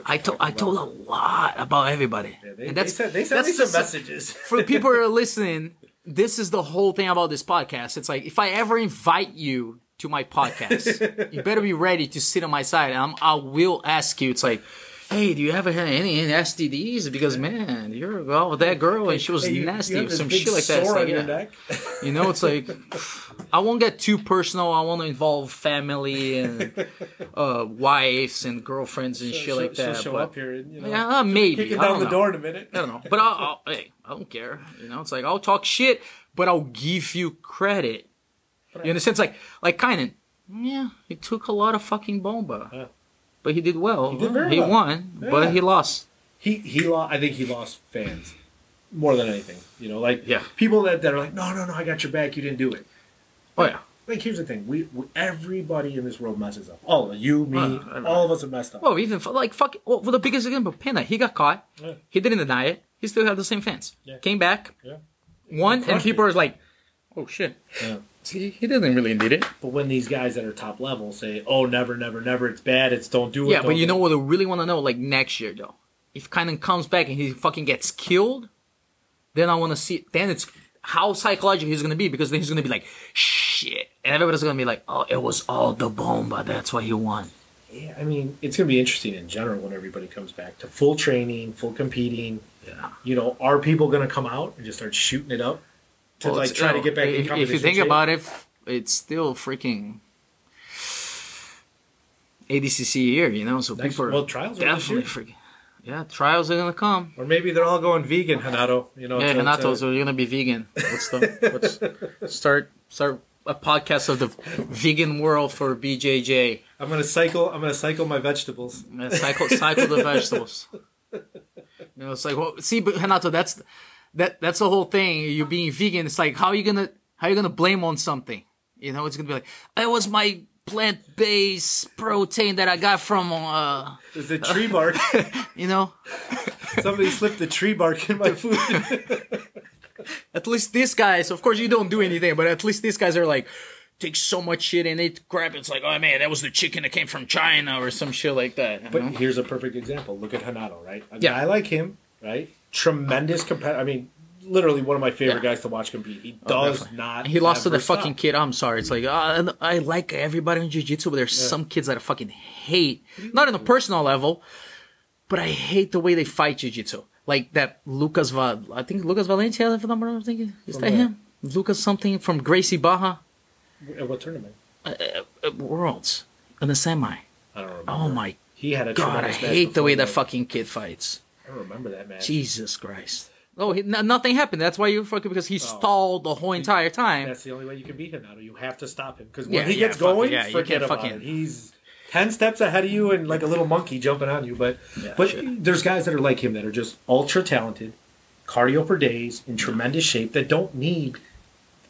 I told a lot about everybody. Yeah, and they sent me some messages. For the people who are listening, this is the whole thing about this podcast. It's like, if I ever invite you to my podcast, you better be ready to sit on my side. I will ask you. It's like, hey, do you ever have any STDs? Because, man, you're with that girl, and she was nasty or some shit like that. It's like, yeah. You know, it's like, I won't get too personal. I want to involve family and wives and girlfriends and shit like that. She'll show up here and, you know, yeah, maybe. Kicking down the door in a minute. I don't know. But hey, I don't care. You know, it's like, I'll talk shit, but I'll give you credit. You understand? It's like Kynan. Yeah, he took a lot of fucking bomba. Yeah. But he did well. He did very well. He won, but he lost. He lost. I think he lost fans more than anything. You know, like people that are like, no, I got your back. You didn't do it. Oh yeah. Like, here's the thing: we everybody in this world messes up. All of you, me, all of us have messed up. Well, even for the biggest example, Pena, he got caught. Yeah. He didn't deny it. He still had the same fans. Yeah. Came back. Yeah. Won, and people are like, oh shit. Yeah. He didn't really need it. But when these guys that are top level say, oh, never, never, never, it's bad, don't do it. Yeah, but you know what I really want to know? Like, next year, though. If Kynan comes back and he fucking gets killed, then I want to see, then it's how psychological he's going to be, because then he's going to be like, shit. And everybody's going to be like, oh, it was all the bomba. That's why he won. Yeah, I mean, it's going to be interesting in general when everybody comes back to full training, full competing. Yeah. You know, are people going to come out and just start shooting it up? To try to get back in competition. If you think about it, it's still freaking ADCC year, you know. So people are trials definitely freaking. Yeah, trials are gonna come. Or maybe they're all going vegan, Hanato. You know. Yeah, Hanato. So you're gonna be vegan. Let's start a podcast of the vegan world for BJJ. I'm gonna cycle my vegetables. Cycle the vegetables. You know, it's like, well, see, but Hanato, that's the whole thing. You being vegan, it's like, how are you gonna blame on something? You know, it's gonna be like, it was my plant-based protein that I got from it's the tree bark. You know, somebody slipped the tree bark in my food. At least these guys, of course, you don't do anything, but at least these guys are like, take so much shit and they grab it. It's like, oh man, that was the chicken that came from China or some shit like that. But here's a perfect example. Look at Hanato, right? A guy like him, right? Tremendous competitor. I mean, literally one of my favorite guys to watch compete. He does not. He lost to the fucking kid. I'm sorry. It's like, I like everybody in jiu-jitsu, but there's some kids that I fucking hate. Not on a personal level, but I hate the way they fight jiu-jitsu. Like that I think Lucas Valencia, if I'm thinking. Is that him? Lucas something from Gracie Baja. At what tournament? Worlds. In the semi. I don't remember. Oh my He had a God, I hate the way that fucking kid fights. I don't remember that match. Jesus Christ. Oh, nothing happened. That's why you fucking, because he stalled the whole entire time. That's the only way you can beat him now. You have to stop him. Because when he gets going, forget about it. He's 10 steps ahead of you and like a little monkey jumping on you. But there's guys that are like him that are just ultra talented, cardio for days, in tremendous shape, that don't need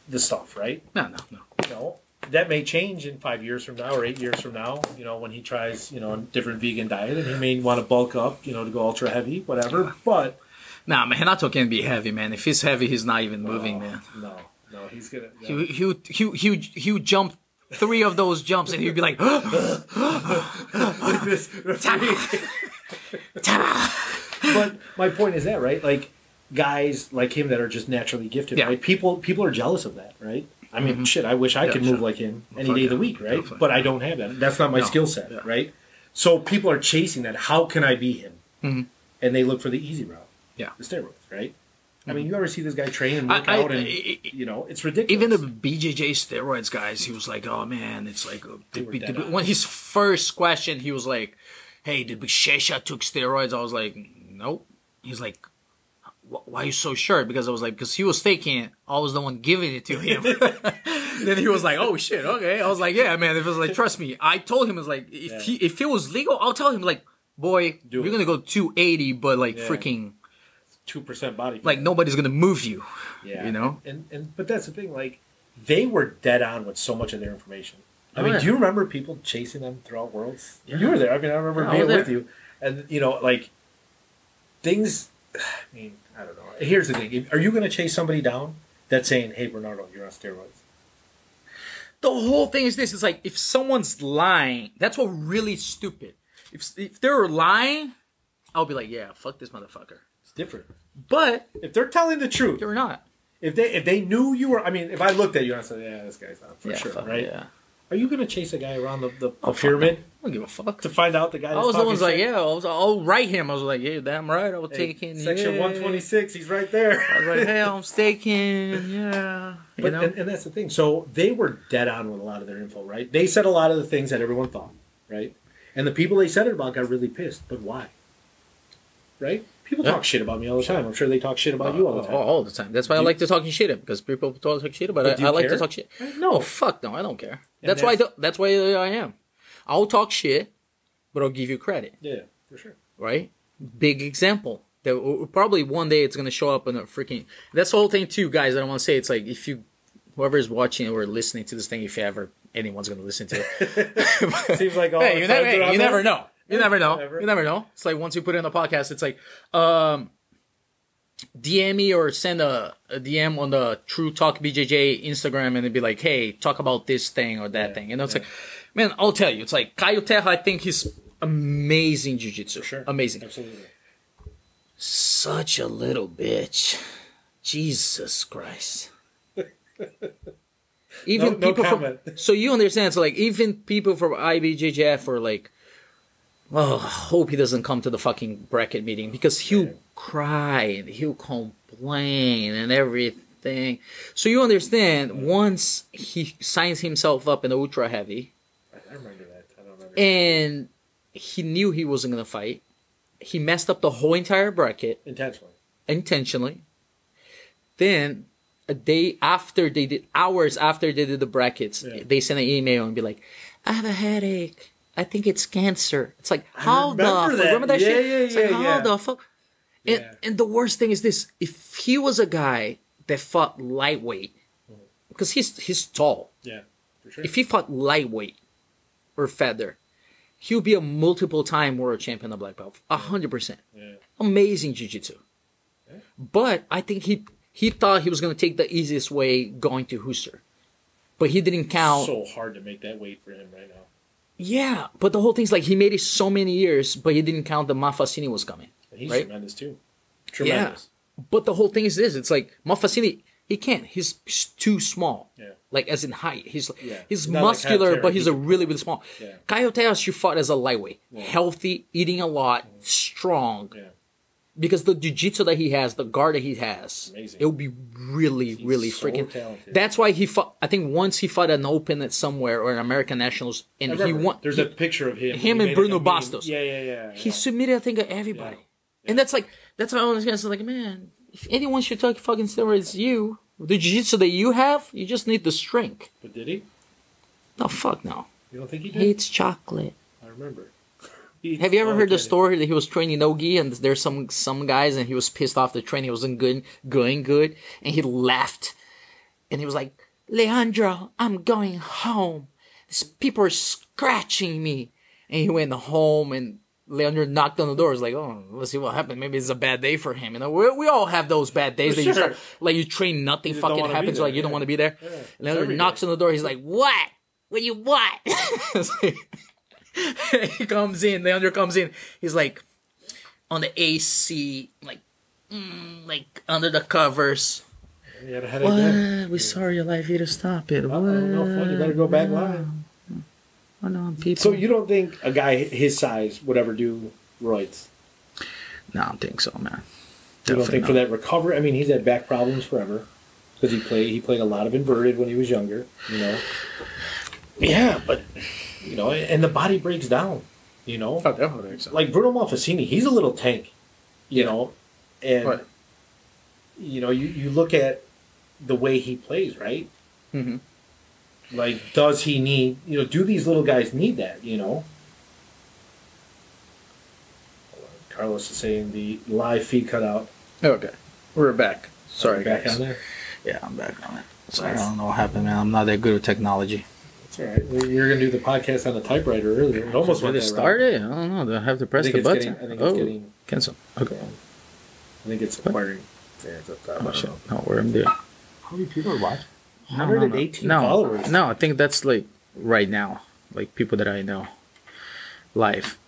the stuff, right? No. You know, that may change in 5 years from now or 8 years from now, you know, when he tries, you know, a different vegan diet, and he may want to bulk up, you know, to go ultra heavy, whatever. But nah, man, Hanato can be heavy, man. If he's heavy, he's not even moving, man. No, he's gonna. He would jump 3 of those jumps, and he'd be like, like this. But my point is that, right? Like, guys like him that are just naturally gifted, right? People are jealous of that, right? I mean, shit, I wish I could move like him any day of the week, right? Definitely. But I don't have that. That's not my skill set, right? So people are chasing that. How can I be him? Mm-hmm. And they look for the easy route. Yeah. The steroids, right? I mean, you ever see this guy train and work out, and you know, it's ridiculous. Even the BJJ steroids guys, he was like, "Oh man, it's like." When his first question, he was like, "Hey, did Shesha took steroids?" I was like, "Nope." He's like, "Why are you so sure?" Because I was like, because he was taking it, I was the one giving it to him. Then he was like, "Oh shit, okay." I was like, "Yeah, man." It was like, trust me. I told him, it's like, if it was legal, I'll tell him, like, boy, you're going to go 280, but like freaking 2% body fat. Like nobody's going to move you. Yeah. You know? But that's the thing. Like, they were dead on with so much of their information. I mean, do you remember people chasing them throughout Worlds? Yeah. You were there. I mean, I remember being with you. And, you know, like, things... I mean, I don't know. Here's the thing. Are you going to chase somebody down that's saying, hey, Bernardo, you're on steroids? The whole thing is this. It's like, if someone's lying, that's what really stupid. If they're lying, I'll be like, yeah, fuck this motherfucker. It's different. But... if they're telling the truth... they're not. If they knew you were... I mean, if I looked at you and I said, yeah, this guy's not for sure, right? Yeah. Are you going to chase a guy around the pyramid? I don't give a fuck. To find out the guy that's I was the one's like, yeah, I'll write him. I was like, yeah, damn right, I will take him. Section 126, he's right there. I was like, hey, I'm staking, yeah. But, and that's the thing. So they were dead on with a lot of their info, right? They said a lot of the things that everyone thought, right? And the people they said it about got really pissed. But why? Right? People talk shit about me all the time. I'm sure they talk shit about you all the time. All the time. That's why I like to talk shit, because people talk shit about it. I like to talk shit. No. Oh, fuck no, I don't care. That's why I am. I'll talk shit, but I'll give you credit. Yeah, for sure. Right? Big example. That probably one day it's going to show up in a freaking... That's the whole thing too, guys. I don't want to say, it's like, if you... whoever's watching or listening to this thing, if ever anyone's going to listen to it. Seems like all hey, you never know. You never know. You never know. It's like once you put it in the podcast, it's like, DM me or send a DM on the True Talk BJJ Instagram and it'd be like, hey, talk about this thing or that thing. You know, it's like, man, I'll tell you. It's like, Caio Terra, I think he's amazing jiu-jitsu. Sure. Amazing. Absolutely. Such a little bitch. Jesus Christ. Even no people comment. So you understand, so like, even people from IBJJF are like, oh, I hope he doesn't come to the fucking bracket meeting, because he'll cry and he'll complain and everything. So you understand, once he signs himself up in the ultra heavy, I remember that. I don't remember. And he knew he wasn't going to fight. He messed up the whole entire bracket. Intentionally. Then, a day after they did, hours after they did the brackets, they sent an email and be like, I have a headache. I think it's cancer. It's like, how the fuck? Remember that shit? It's like, how the fuck? And the worst thing is this. If he was a guy that fought lightweight, because he's tall. Yeah, for sure. If he fought lightweight or feather, he'll be a multiple-time world champion of black belt. 100%. Yeah. Amazing jiu-jitsu. Yeah. But I think he thought he was going to take the easiest way going to Hooster. But he didn't count. So hard to make that weight for him right now. Yeah, but the whole thing's like, he made it so many years, but he didn't count that Mafasini was coming. And he's tremendous too. Tremendous. Yeah. But the whole thing is this. It's like, Mafasini, he can't. He's too small. Yeah. Like, as in height. He's muscular, like but he's a really, really small. Yeah. Caio Terra, you fought as a lightweight. Yeah. Healthy, eating a lot, strong. Yeah. Because the jiu-jitsu that he has, the guard that he has, amazing. It will be really, really so freaking talented. That's why he fought. I think once he fought an open at somewhere or an American Nationals, and he won. There's a picture of him. Him and Bruno Bastos. Yeah. He submitted, I think, everybody. Yeah. And that's what I was gonna say. Like, man, if anyone should talk fucking steroids, you, the jiu-jitsu that you have, you just need the strength. But did he? No, fuck no. You don't think he did? He eats chocolate. I remember. Have you ever heard the story that he was training no-gi and there's some guys and he was pissed off the training wasn't going good, and he left and he was like, Leandro, I'm going home. These people are scratching me. And he went home and Leandro knocked on the door. He was like, oh, let's see what happened. Maybe it's a bad day for him. You know, we all have those bad days that you start, like, you train, nothing fucking happens, like you don't want to be there. Yeah. Leandro knocks on the door. He's like, what? What do you want? He comes in, Leandro comes in, he's like, on the AC, like under the covers. What? We saw your life here to stop it. What? No fun. You better go back live. I know, people. So you don't think a guy his size would ever do roids? No, I don't think so, man. You don't think for that recovery? I mean, he's had back problems forever because he played a lot of inverted when he was younger. You know. Yeah, but. You know, and the body breaks down, you know. Oh, definitely. So. Like Bruno Malfacini, he's a little tank, you know. And, you know, you look at the way he plays, right? Mm-hmm. Like, does he need, you know, do these little guys need that, you know? Carlos is saying the live feed cut out. Okay. We're back. Sorry, back guys. on there? Yeah, I'm back on it. Sorry, I don't know what happened, man. I'm not that good with technology. It's all right. We were going to do the podcast on the typewriter earlier. It almost went Did it start it? I don't know. Do I have to press the button? I think it's getting... Cancel. Okay. I think it's acquiring fans up top. Oh, shit. No, where am I? How many people are watching? 118 followers. No, I think that's like right now. Like people that I know. Live.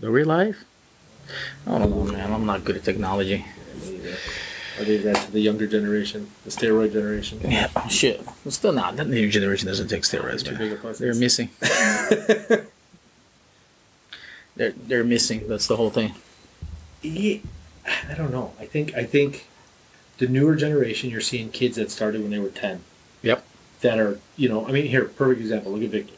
Are we live? I don't know, man. I'm not good at technology. I leave that to the younger generation, the steroid generation. Yeah, oh shit. Well, still not. That new generation doesn't take steroids, man. They're missing. they're missing. That's the whole thing. Yeah, I don't know. I think the newer generation, you're seeing kids that started when they were 10. Yep. That are, I mean, here, perfect example. Look at Victor.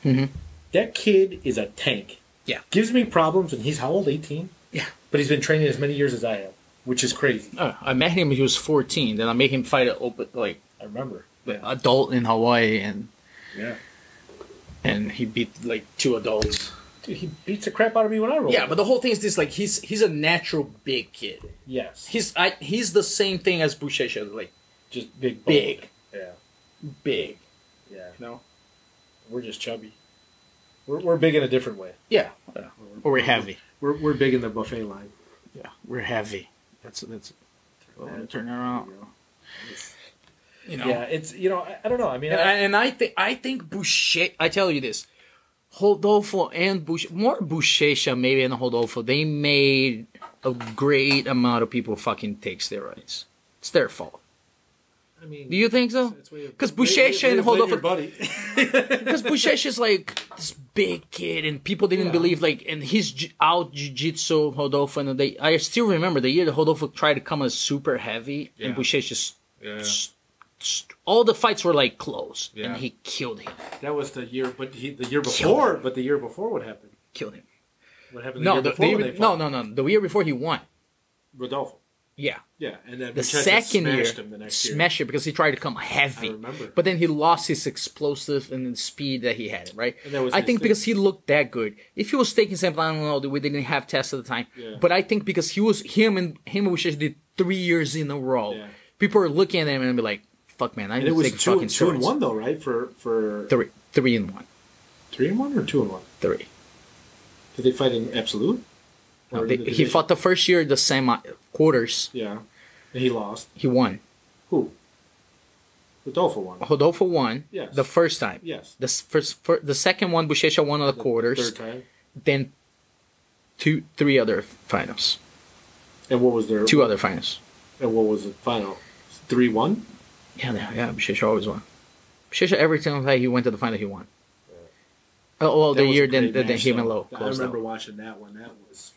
Mm-hmm. That kid is a tank. Yeah. Gives me problems, and he's how old? 18? Yeah. But he's been training as many years as I have, which is crazy. I met him when he was 14. Then I made him fight I remember. Adult in Hawaii, and yeah. And he beat like 2 adults. Dude, he beats the crap out of me when I roll. Yeah, but the whole thing is this: like he's a natural big kid. Yes. He's the same thing as Buchecha, like just big. Big. Yeah. Big. Yeah. No. We're just chubby. We're big in a different way. Yeah. Or we're heavy. We're big in the buffet line. Yeah. We're heavy. That's. Turn around. Yeah, it's I don't know. I mean, I think Buchecha. I tell you this, Rodolfo and more Buchecha maybe than Rodolfo. They made a great amount of people fucking take steroids. It's their fault. I mean, do you think so? Because Buchecha and Rodolfo, because Buchecha is like this big kid, and people didn't believe and he's out jiu-jitsu Rodolfo, and I still remember the year that Rodolfo tried to come as super heavy, and Buchecha just. All the fights were like close, and he killed him. That was the year, but the year before. But the year before, what happened? Killed him. What happened? No. The year before he won. Rodolfo. Yeah. Yeah, and then the second year, him the next year. Smashed it because he tried to come heavy. I remember. But then he lost his explosive and the speed that he had, right? And that was I think because he looked that good. If he was taking something, I don't know, we didn't have tests at the time. Yeah. But I think because him and Buchecha did 3 years in a row, people are looking at him and be like, "Fuck, man, I need to take fucking steroids." 2-1 though, right? For 3-1. 3-1 or 2-1? 3. Did they fight in absolute? No, he fought the first year the semi quarters. Yeah, and he lost. He won. Who? Rodolfo won. Rodolfo won. Yes. The first time. Yes. The second one, Buchecha won the quarters. Third time. Then 3 other finals. And what was there? 2 other finals. And what was the final? 3-1. Yeah. Buchecha always won. Buchecha every time he went to the final, he won. The year then him and Lowe. I remember watching that one. That was.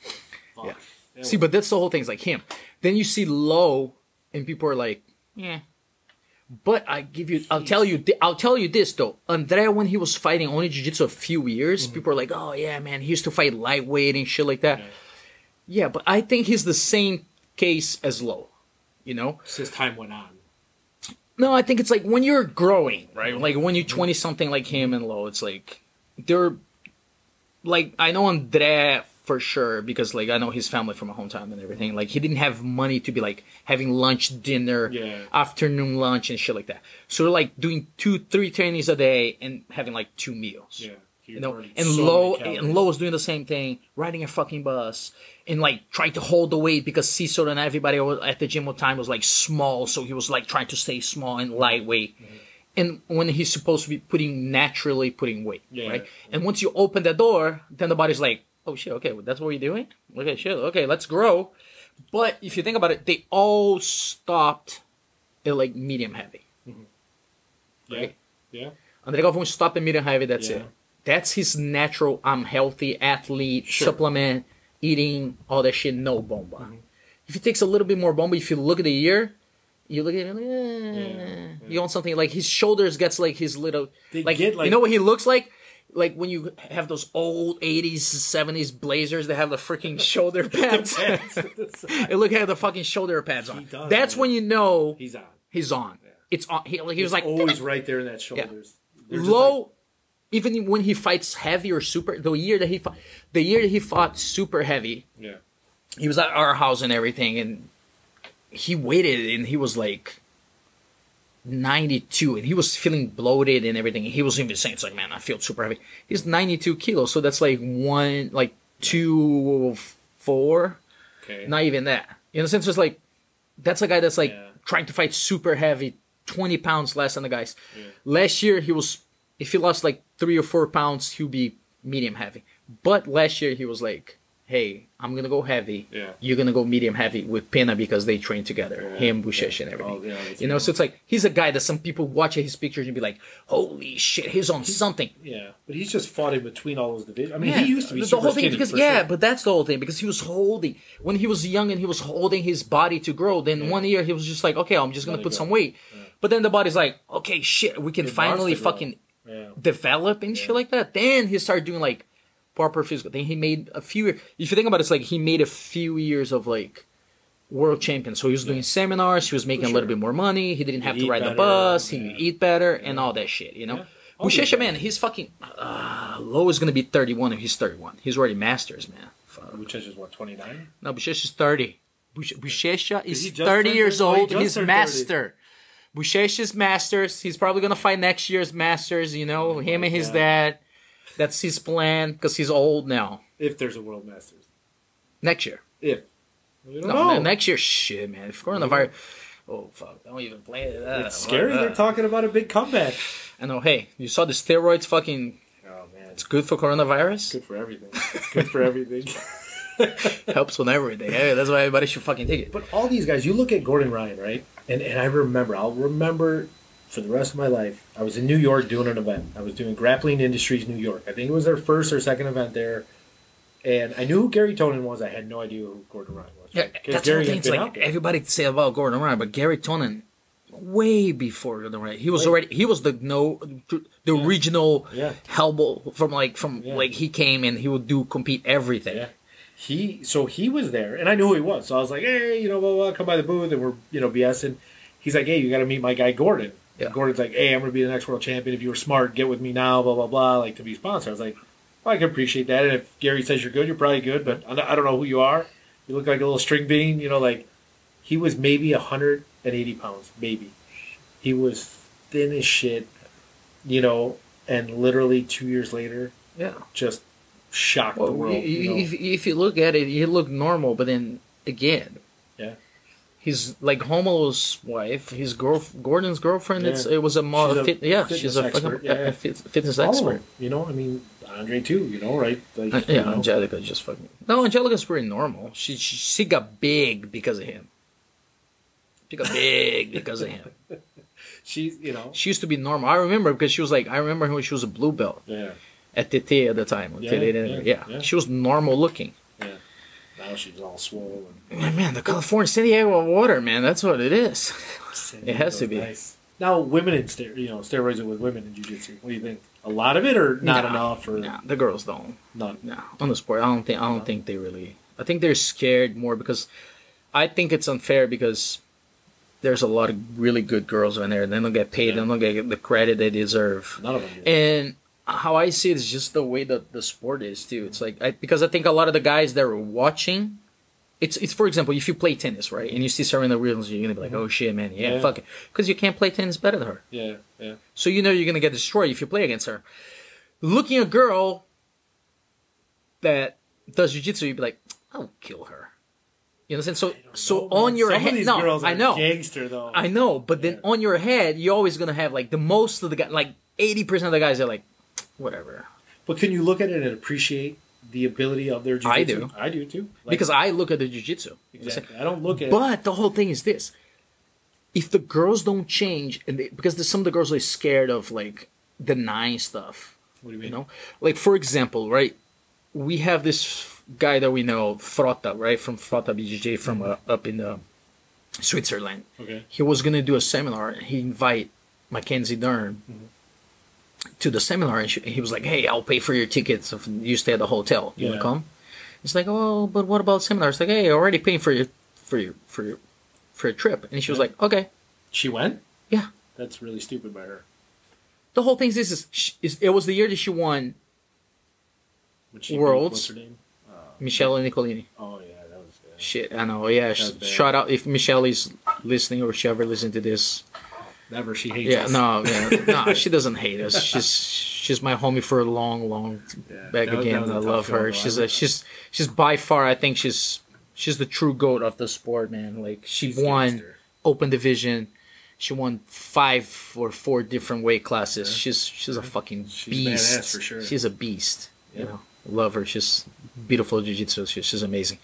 Yeah. See, but that's the whole thing. It's like him. Then you see Lowe, and people are like, "Yeah." But I'll tell you this though. André, when he was fighting only jiu-jitsu a few years, people are like, "Oh yeah, man, he used to fight lightweight and shit like that." Yeah, but I think he's the same case as Lowe. Since time went on. No, I think it's like when you're growing, right? Like when you're 20 something, like him and Lowe, it's like they're like I know André for sure because like I know his family from a hometown and everything. Like he didn't have money to be like having lunch, dinner, afternoon lunch and shit like that. So they're like doing 2-3 trainings a day and having like 2 meals. Yeah. And Lowe was doing the same thing, riding a fucking bus and like trying to hold the weight because Cecil and everybody at the gym at the time was like small, so he was like trying to stay small and lightweight. And when he's supposed to be naturally putting weight, right? And once you open the door, then the body's like, "Oh shit, okay, well, that's what we're doing? Okay, shit, okay, let's grow." But if you think about it, they all stopped at like medium heavy. Right? Yeah. André Galvão stopped at medium heavy, that's it. That's his natural, I'm healthy, athlete, supplement, eating, all that shit, no bomba. If he takes a little bit more bomba, if you look at the year, you look at him, you want something like his shoulders gets like his little, you know what he looks like? Like when you have those old 80s, 70s blazers that have the freaking shoulder pads. And look at the fucking shoulder pads on. That's when you know he's on. Yeah. It's on. He was like always right there in that shoulders. Low even when he fights heavy or super, the year that he fought super heavy, yeah, he was at our house and everything, and he waited, and he was like 92, and he was feeling bloated and everything. He was even saying, it's like, man, I feel super heavy. He's 92 kilos, so that's like 204. okay, Not even that. In a sense, it's like, that's a guy that's like trying to fight super heavy, 20 pounds less than the guys. Yeah. Last year, if he lost like 3 or 4 pounds, he'll be medium heavy. But last year, he was like, hey, I'm going to go heavy. Yeah. You're going to go medium heavy with Pena because they train together. Yeah. Him, Bushesh, and everything. Oh, yeah, so it's like, he's a guy that some people watch his pictures and be like, holy shit, he's on something. Yeah, but he's just fought in between all those divisions. I mean, he used to be the super whole thing skinny, because sure. But that's the whole thing, because he was holding, when he was young and he was holding his body to grow, then 1 year he was just like, okay, I'm just going to put some weight. Yeah. But then the body's like, okay, shit, we can finally fucking develop and shit like that. Then he started doing like proper physical thing. He made a few. If you think about it, it's like he made a few years of like world champion. So he was doing seminars. He was making a little bit more money. He didn't have to ride the bus. He could eat better and all that shit. You know, Bushesh, man, he's fucking Low is gonna be 31 and he's 31. He's already masters, man. Bushesh is what, 29? No, Bushesh is 30. Bushesh is 30 years old. He's master. Bushesh is masters. He's probably gonna fight next year's masters. You know, him and his dad. That's his plan, because he's old now. If there's a World Masters. Next year. If. We don't know. Next year, shit, man. If coronavirus... Oh, fuck. Don't even play it. It's scary. They're talking about a big comeback. I know. Hey, you saw the steroids fucking... Oh, man. It's good for coronavirus? Good for everything. It's good for everything. Helps with everything. Hey, that's why everybody should fucking take it. But all these guys, you look at Gordon Ryan, right? And I'll remember... For the rest of my life, I was in New York doing an event. I was doing Grappling Industries New York. I think it was their first or second event there. And I knew who Gary Tonin was. I had no idea who Gordon Ryan was. Yeah, that's Gary the thing. It's like everybody say about Gordon Ryan, but Gary Tonin, way before Gordon Ryan, he was the original Hellboy from he came and he would compete everything. Yeah. He was there, and I knew who he was. So I was like, hey, blah, blah, blah, come by the booth, and we're BSing. He's like, hey, you got to meet my guy Gordon. Yeah. Gordon's like, hey, I'm going to be the next world champion. If you were smart, get with me now, blah, blah, blah, like to be sponsored. I was like, well, I can appreciate that. And if Gary says you're good, you're probably good, but I don't know who you are. You look like a little string bean, like he was maybe 180 pounds, maybe. He was thin as shit, and literally 2 years later, just shocked the world. If you look at it, he looked normal, but then again, he's like Homolo's wife, Gordon's girlfriend. Yeah. It was a model. She's a fitness expert. Andre too. Right? Like, Angelica just fucking. No, Angelica's pretty normal. She got big because of him. She got big because of him. She used to be normal. I remember because she was like. I remember when she was a blue belt. Yeah. At TT at the time. She was normal looking. Yeah. Now she's all swollen. Man, the California San Diego water, man, that's what it is. It has to be. Nice. Now, women in steroids with women in jiu-jitsu. What do you think? A lot of it, or not enough? Or the girls don't. None. No, on the sport, I don't think they really. I think they're scared more because I think it's unfair because there's a lot of really good girls in there, and they don't get paid, and they don't get the credit they deserve. None of them do. And how I see it is just the way that the sport is too. It's like because I think a lot of the guys that are watching, it's for example, if you play tennis, right, and you see Serena Williams, you're gonna be like, oh shit, man, fuck it, because you can't play tennis better than her. Yeah. So you're gonna get destroyed if you play against her. Looking at a girl that does jiu-jitsu, you'd be like, I'll kill her. You understand? So on your head, girls are gangster though. I know, but then on your head, you're always gonna have like the most of the guys, like 80% of the guys are like. Whatever. But can you look at it and appreciate the ability of their jiu-jitsu? I do too. Because I look at the jiu-jitsu. Exactly. I don't look at But the whole thing is this. If the girls don't change, because some of the girls are scared of like denying stuff. What do you mean? Like for example, right? We have this guy that we know, Frota, right? From Frota BJJ from up in Switzerland. Okay. He was going to do a seminar. He invite Mackenzie Dern. Mm-hmm. To the seminar, and he was like, "Hey, I'll pay for your tickets if you stay at the hotel. You wanna come?" It's like, "Oh, but what about seminars?" Like, "Hey, I already paying for your trip." And she was like, "Okay." She went? Yeah. That's really stupid by her. the whole thing it was the year that she won Worlds. What's her name? Michelle Nicolini. Oh yeah, that was bad. Shit, I know. Yeah, shout out if Michelle is listening or she ever listened to this. Never. She hates us. No, she doesn't hate us. She's my homie for a long back again. I love her. She's by far. I think she's the true goat of the sport, man. Like she won open division. She won 5 or 4 different weight classes. Yeah. She's a fucking beast. She's badass for sure. She's a beast. Yeah. You know, love her. She's beautiful jiu-jitsu. She's amazing.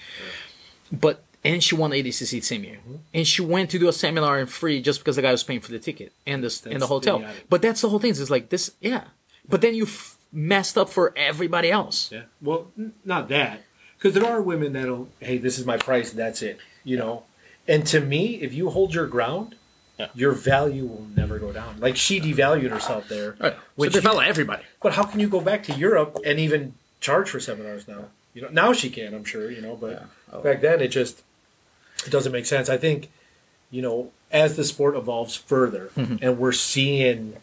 Yeah. And she won ADCC the same year. Mm-hmm. And she went to do a seminar in free just because the guy was paying for the ticket and the hotel. But that's the whole thing. It's like this, yeah. But then you messed up for everybody else. Yeah. Well, not that. Because there are women that'll, hey, this is my price, that's it. You know? And to me, if you hold your ground, your value will never go down. Like she devalued herself there. Right. Which devalued everybody. But how can you go back to Europe and even charge for seminars now? You know, now she can, I'm sure, you know, but back then it doesn't make sense. I think, you know, as the sport evolves further and we're seeing,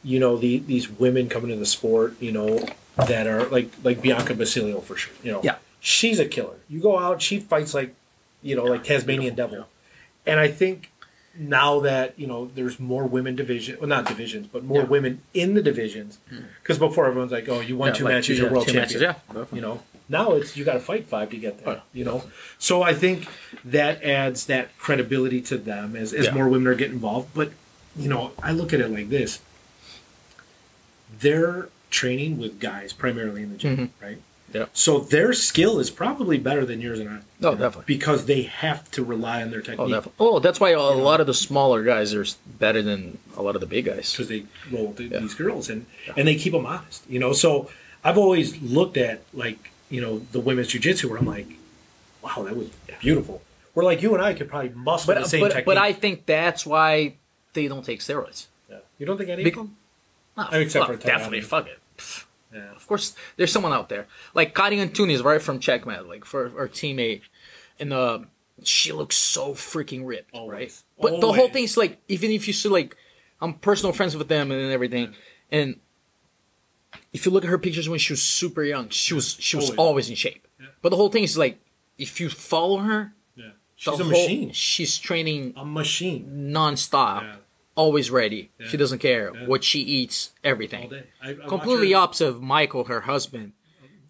you know, these women coming into the sport, you know, that are like Bianca Basilio for sure. You know, she's a killer. You go out, she fights like, you know, like Tasmanian Devil. And I think now that, you know, there's more women not divisions, but more women in the divisions. Because before everyone's like, oh, you won 2 matches, you're world champion. You know, now it's you got to fight 5 to get there. You know, so I think that adds that credibility to them as more women are getting involved. But you know, I look at it like this: they're training with guys primarily in the gym, right? Yeah. So their skill is probably better than yours and I. Oh, definitely. Because they have to rely on their technique. Oh, definitely. Oh, that's why a lot of the smaller guys are better than a lot of the big guys. Because they roll with these girls and they keep them honest. You know, so I've always looked at like, you know, the women's jiu-jitsu where I'm like, wow, that was beautiful. Where like you and I could probably muscle the same technique. But I think that's why they don't take steroids. Yeah. You don't think any of them? No, except for definitely. Fuck it. Yeah. Of course, there's someone out there like Kari Antunes, right from Checkmate, like for our teammate, and she looks so freaking ripped, right? But the whole thing is like, even if you see like, I'm personal friends with them and everything, and if you look at her pictures when she was super young, she was always in shape. Yeah. But the whole thing is like, if you follow her, she's a machine. She's training a machine nonstop. Yeah. Always ready. Yeah. She doesn't care what she eats, everything. All day. I completely opposite of Michael, her husband.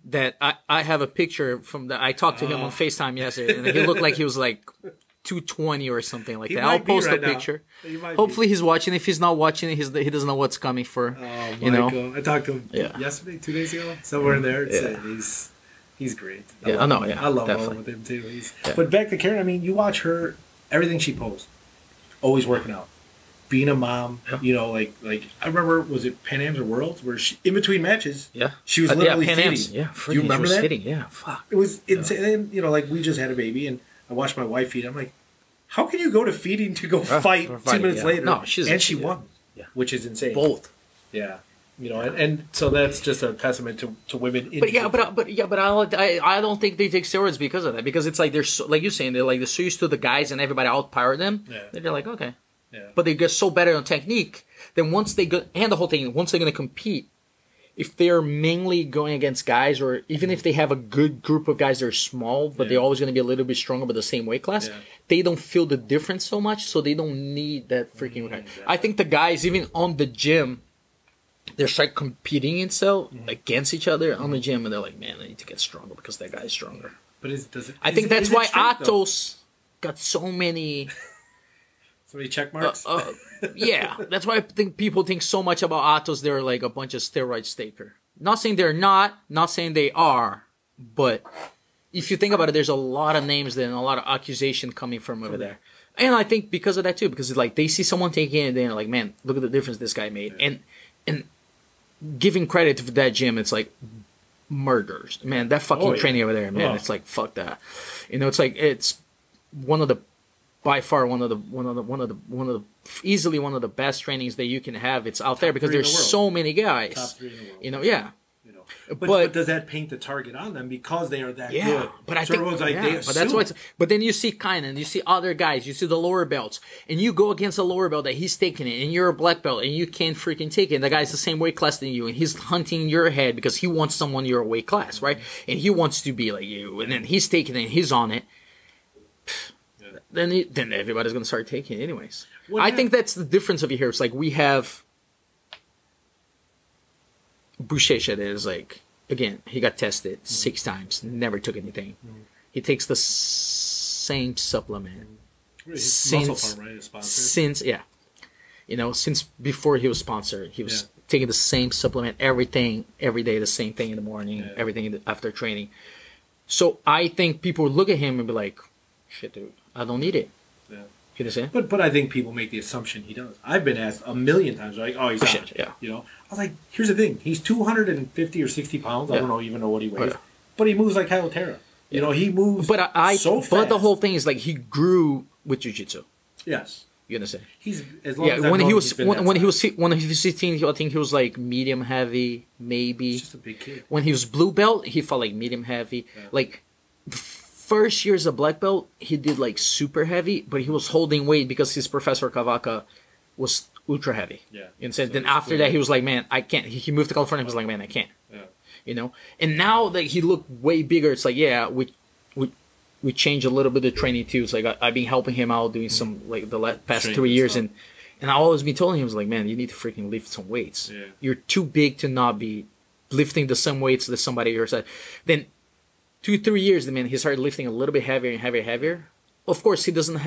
That I have a picture from that. I talked to him on FaceTime yesterday, and he looked like he was like 220 or something like that. I'll post a picture. Hopefully he's watching. If he's not watching, he doesn't know what's coming for. Oh, you know, I talked to him yesterday, 2 days ago, somewhere in there. He's great. I know. I love rolling with him too. But back to Karen. I mean, you watch her. Everything she posts, always working out. Being a mom, you know, like I remember, was it Pan Am's or Worlds, where she, in between matches, she was literally feeding. Yeah, do you remember that? Feeding. Yeah, fuck. It was insane. And, you know, like we just had a baby, and I watched my wife feed. I'm like, how can you go to feeding to go fight 2 minutes later? No, she won, which is insane. Both, you know, and so that's just a testament to women. But I don't think they take steroids because of that. Because it's like they're so, like you're saying, they're so used to the guys and everybody outpower them. Yeah. They're like, okay. Yeah. But they get so better on technique, then once they go, and the whole thing, once they're going to compete, if they're mainly going against guys, or even if they have a good group of guys that are small, but they're always going to be a little bit stronger, but the same weight class, they don't feel the difference so much, so they don't need that freaking guy. I think the guys, even on the gym, they start competing against each other on the gym, and they're like, man, I need to get stronger because that guy's stronger. But I think that's why Atos got so many... So many check marks? Yeah, that's why I think people think so much about Atos. They're like a bunch of steroid staker. Not saying they're not saying they are, but if you think about it, there's a lot of names there and a lot of accusation coming from over there. And I think because of that too, because it's like they see someone taking it and they're like, man, look at the difference this guy made. And giving credit to that gym, it's like murders. Man, that fucking training over there, man, it's like fuck that. You know, it's like it's by far easily one of the best trainings that you can have. It's out there because there's so many guys. Top 3 in the world. You know, You know, but does that paint the target on them because they are that good? But I think, but that's why. But then you see Kynan, you see other guys, you see the lower belts, and you go against a lower belt that he's taking it, and you're a black belt, and you can't freaking take it. And the guy's the same weight class than you, and he's hunting your head because he wants someone your weight class, right? And he wants to be like you, and then he's taking it, and he's on it. Then everybody's gonna start taking it anyways. I think that's the difference over here. It's like we have Boucher is like, again, he got tested 6 times, never took anything. He takes the same supplement since since before he was sponsored. He was taking the same supplement, everything every day, the same thing in the morning, everything after training. So I think people would look at him and be like, shit, dude, I don't need it. Yeah. You understand? But I think people make the assumption he does. I've been asked a million times, like, oh, he's on. Yeah. You know, I was like, here's the thing. He's 250 or 60 pounds. I don't even know what he weighs. But he moves like Kyotera. You know, he moves so fast. But the whole thing is like he grew with jiu-jitsu. Yes. You understand? He's as long as when he was 16, I think he was like medium heavy, maybe. He's just a big kid. When he was blue belt, he felt like medium heavy. Yeah. Like the first year as a black belt, he did like super heavy, but he was holding weight because his professor Kavaka was ultra heavy. Yeah. And so then after that, he was like, man, I can't. He moved to California. He was like, man, I can't. Yeah. You know. And now that he looked way bigger, it's like, yeah, we changed a little bit of training too. It's like I've been helping him out doing some like the past 3 years, and I always been telling him, I was like, man, you need to freaking lift some weights. Yeah. You're too big to not be lifting the same weights that somebody your side. Then 2-3 years, man, he started lifting a little bit heavier and heavier. Of course, he still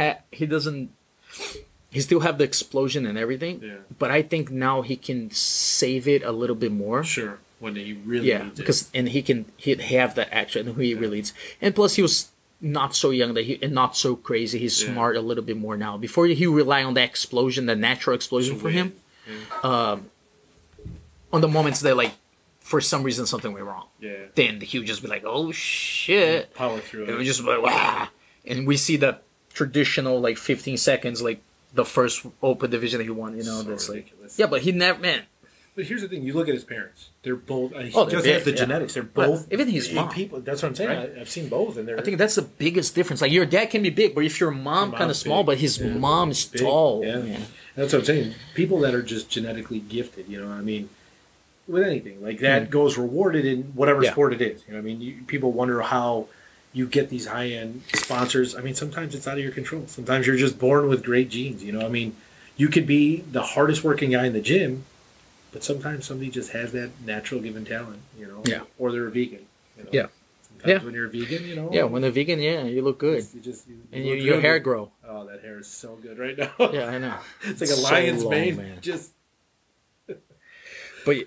have the explosion and everything. Yeah. But I think now he can save it a little bit more. Sure, when he really needs because and he'd have the action who he really needs. And plus, he was not so young and not so crazy. He's smart a little bit more now. Before he rely on the explosion, the natural explosion for him. Yeah. On the moments that like for some reason something went wrong. Yeah. Then he would just be like, oh shit. Power through it. And we just be like, wow. And we see the traditional like 15 seconds, like the first open division that he won, you know, so that's ridiculous. Like, but he never, man. But here's the thing: you look at his parents; they're both. He just has the genetics. They're both. Even his mom. People. That's what I'm saying. Right? I've seen both, and I think that's the biggest difference. Like your dad can be big, but if your mom kind of small, but his mom is tall. Yeah, man. That's what I'm saying. People that are just genetically gifted, you know, what I mean, with anything like that goes rewarded in whatever sport it is. You know, what I mean, people wonder how you get these high end sponsors. I mean, sometimes it's out of your control. Sometimes you're just born with great genes. You know, what I mean, you could be the hardest working guy in the gym. But sometimes somebody just has that natural given talent, you know. Yeah. Or they're a vegan. You know? Yeah. Sometimes when you're a vegan, you know. Yeah, when they're vegan, you look good. Your hair grow. Oh, that hair is so good right now. Yeah, I know. It's like a lion's mane. Man. Just. But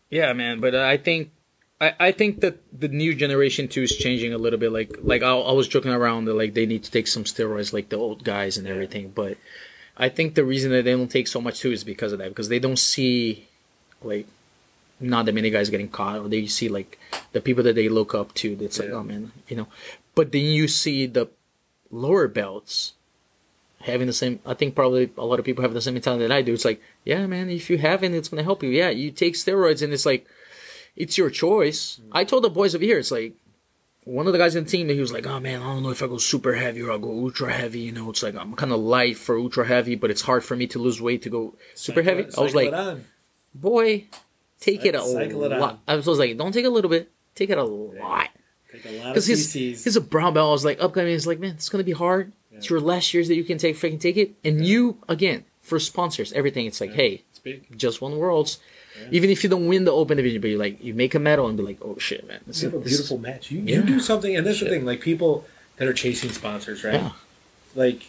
yeah, man. But I think that the new generation too is changing a little bit. Like I was joking around that like they need to take some steroids, like the old guys and everything. But I think the reason that they don't take so much too is because of that, because they don't see. Like, not that many guys getting caught, or they see like the people that they look up to. That's like, oh man, you know. But then you see the lower belts having the same. I think probably a lot of people have the same mentality that I do. It's like, yeah, man, if you haven't, it's gonna help you. Yeah, you take steroids, and it's like, it's your choice. I told the boys over here, it's like, one of the guys in the team, he was like, oh man, I don't know if I go super heavy or I'll go ultra heavy. You know, it's like I'm kind of light for ultra heavy, but it's hard for me to lose weight to go super heavy. I was like. Boy, take it a lot. I was like, don't take a little bit. Take it a lot. Take a lot of CCs. He's a brown belt. I was like, upcoming. He's like, man, it's going to be hard. Yeah. It's your last years that you can freaking take it. And you, again, for sponsors, everything, it's like, hey, it's big. Just won Worlds. Yeah. Even if you don't win the open division, but you make a medal and be like, oh shit, man. You have a beautiful match. You do something, and that's the thing. Like people that are chasing sponsors, right? Yeah. Like,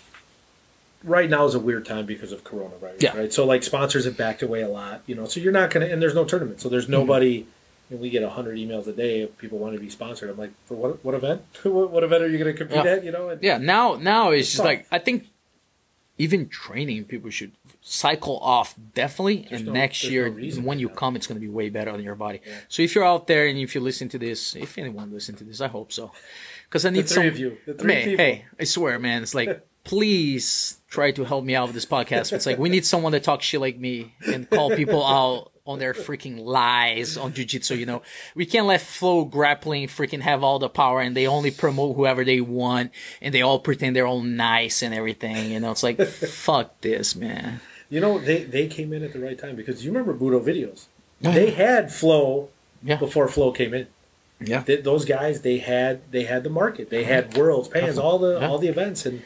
right now is a weird time because of coronavirus, right? So, like, sponsors have backed away a lot, you know. So you're not going to, and there's no tournament. So there's nobody, and we get 100 emails a day if people want to be sponsored. I'm like, for what event? what event are you going to compete at, you know? And now it's just like, I think even training, people should cycle off definitely. And next year, when you come, it's going to be way better on your body. Yeah. So if you're out there and if you listen to this, if anyone listens to this, I hope so. Because I need the three of you. The three people. Hey, I swear, man, it's like, please try to help me out with this podcast. It's like we need someone that talks shit like me and call people out on their freaking lies on jiu-jitsu, you know. We can't let Flow Grappling freaking have all the power and they only promote whoever they want and they all pretend they're all nice and everything, you know. It's like, fuck this, man. You know, they came in at the right time because you remember Budo Videos. They had Flow before Flow came in. Yeah. Those guys, they had the market. They had Worlds, Pans, all the events, and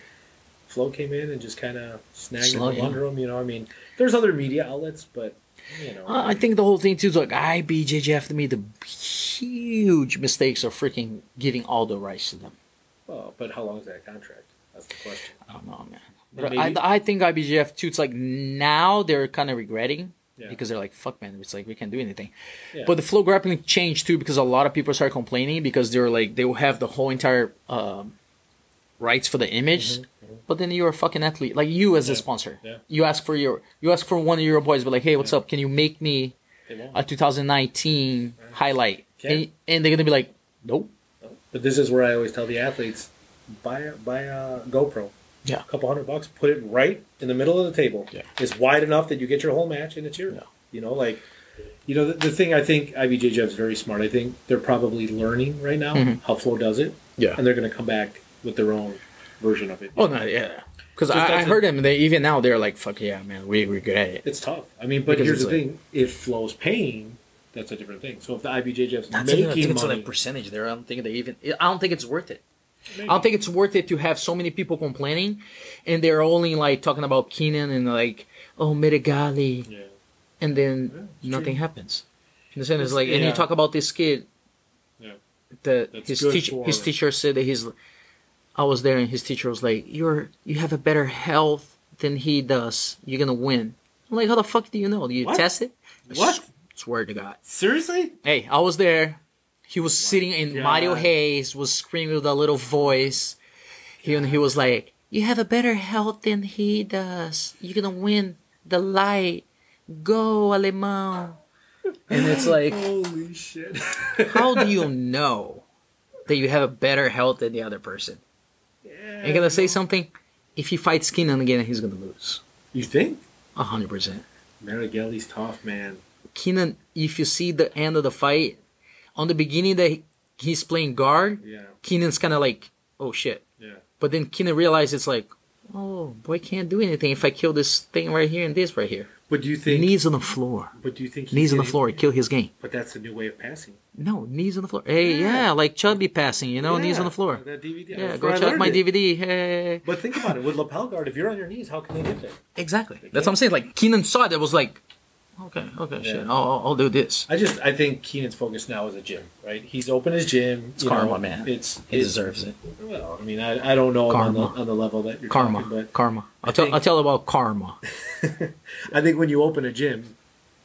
Flow came in and just kind of snagged them under them. You know, I mean, there's other media outlets, but you know, I think the whole thing too is like IBJJ have made the huge mistakes of freaking giving all the rights to them. Well, but how long is that contract? That's the question. I don't know, man. But I think IBJF too. It's like now they're kind of regretting. Yeah. Because they're like, fuck, man, it's like we can't do anything. Yeah. But the Flow Grappling changed too because a lot of people started complaining because they're like, they will have the whole entire rights for the image. But then you're a fucking athlete, like you as a sponsor. Yeah. You ask for one of your boys, but like, hey, what's up? Can you make me a 2019 highlight? And they're gonna be like, nope. But this is where I always tell the athletes, buy a GoPro. Yeah. A couple $100, put it right in the middle of the table. Yeah. It's wide enough that you get your whole match and it's yours. Yeah. You know, like, you know, the thing I think IBJJ is very smart. I think they're probably learning right now how Flow does it. Yeah. And they're going to come back with their own version of it. Oh, no, yeah. Because I heard them, even now they're like, fuck yeah, man, we're good at it. It's tough. I mean, but here's the thing. If Flow's paying, that's a different thing. So if the IBJJ is making money. It's like percentage there. I don't think it's worth it. Maybe. I don't think it's worth it to have so many people complaining, and they're only like talking about Keenan and like, oh, Meregali, and then nothing happens. In the sense, like, and you talk about this kid, that his teacher said that I was there, and his teacher was like, you have a better health than he does. You're gonna win. I'm like, how the fuck do you know? Do you test it? What? Swear to God. Seriously? Hey, I was there. He was sitting in Mario Hayes was screaming with a little voice. He was like, you have a better health than he does. You're going to win the light. Go, Alemão. And it's like, holy shit. How do you know that you have a better health than the other person? Yeah, you're going to say something? If he fights Keenan again, he's going to lose. You think? 100%. Marighelli's tough, man. Keenan, if you see the end of the fight, on the beginning that he's playing guard, Keenan's kind of like, oh shit. Yeah. But then Keenan realizes it's like, oh, boy can't do anything if I kill this thing right here and this right here. But do you think... Knees on the floor. But do you think... Knees on the floor, kill his game. But that's the new way of passing. No, knees on the floor. Hey, like chubby passing, you know, knees on the floor. That DVD. Yeah, go check my DVD. Hey. But think about it. With lapel guard, if you're on your knees, how can they get there? Exactly. That's what I'm saying. Like, Keenan saw it. It was like, okay, shit. I'll do this. I think Keenan's focus now is a gym, right? He's opened his gym. It's karma, man. He deserves it. Well, I mean, I don't know on the level that you're talking, but karma. I'll tell about karma. I think when you open a gym,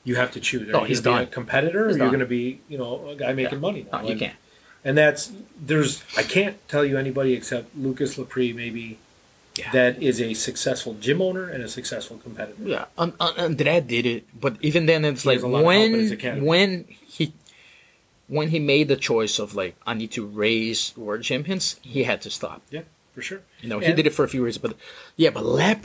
you have to choose. Are you going to be a competitor, or you're going to be, a guy making money? No, you can't. And I can't tell you anybody except Lucas Lepre, maybe. Yeah. That is a successful gym owner and a successful competitor. Yeah, André did it, but even then, it's like when he made the choice of like, I need to raise world champions, he had to stop. Yeah, for sure. He did it for a few years, but Lepre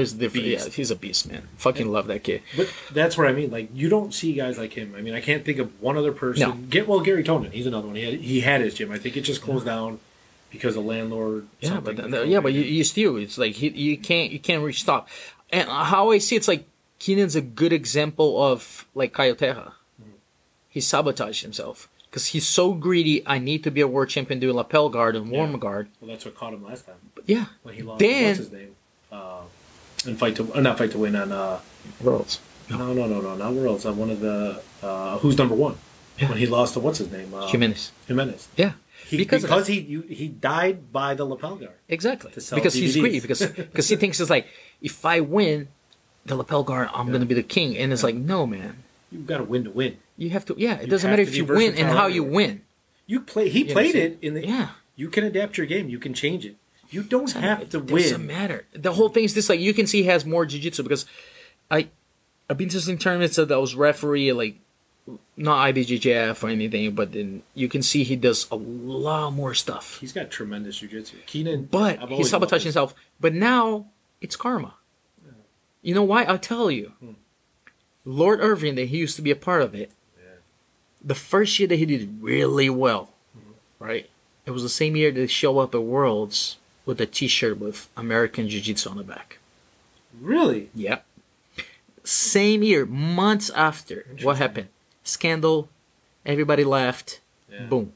is different. Yeah, he's a beast, man. Fucking love that kid. But that's what I mean. Like, you don't see guys like him. I mean, I can't think of one other person. No. Gary Tonin, he's another one. He had his gym. I think it just closed down. Because the landlord, but you still, it's like you can't reach stop. And how I see it's like Keenan's a good example of like Caio Terra. He sabotaged himself because he's so greedy. I need to be a world champion doing lapel guard and warm guard. Well, that's what caught him last time. But when he lost, what's his name? And not fight to win on Worlds. No, not Worlds. On one of the who's number one. Yeah. When he lost to what's his name? Jimenez. Yeah. Because he died by the lapel guard. Exactly. Because he's greedy. Because he thinks it's like, if I win the lapel guard, I'm going to be the king. And it's like, no, man. You've got to win to win. You have to. Yeah, it doesn't matter if you win and how you win. He played it in the. Yeah. You can adapt your game. You can change it. You don't have to win. It doesn't matter. The whole thing is this: like, you can see he has more jiu-jitsu because I've been to some tournaments that was referee like. Not IBJJF or anything, but then you can see he does a lot more stuff. He's got tremendous jiu-jitsu. Keenan, but he sabotaged himself. But now it's karma. Yeah. You know why? I'll tell you. Lord Irving, that he used to be a part of it, the first year that he did really well, right? It was the same year that he showed up at Worlds with a T-shirt with American Jiu Jitsu on the back. Really? Yeah. Same year, months after. What happened? Scandal. Everybody left. Yeah. Boom.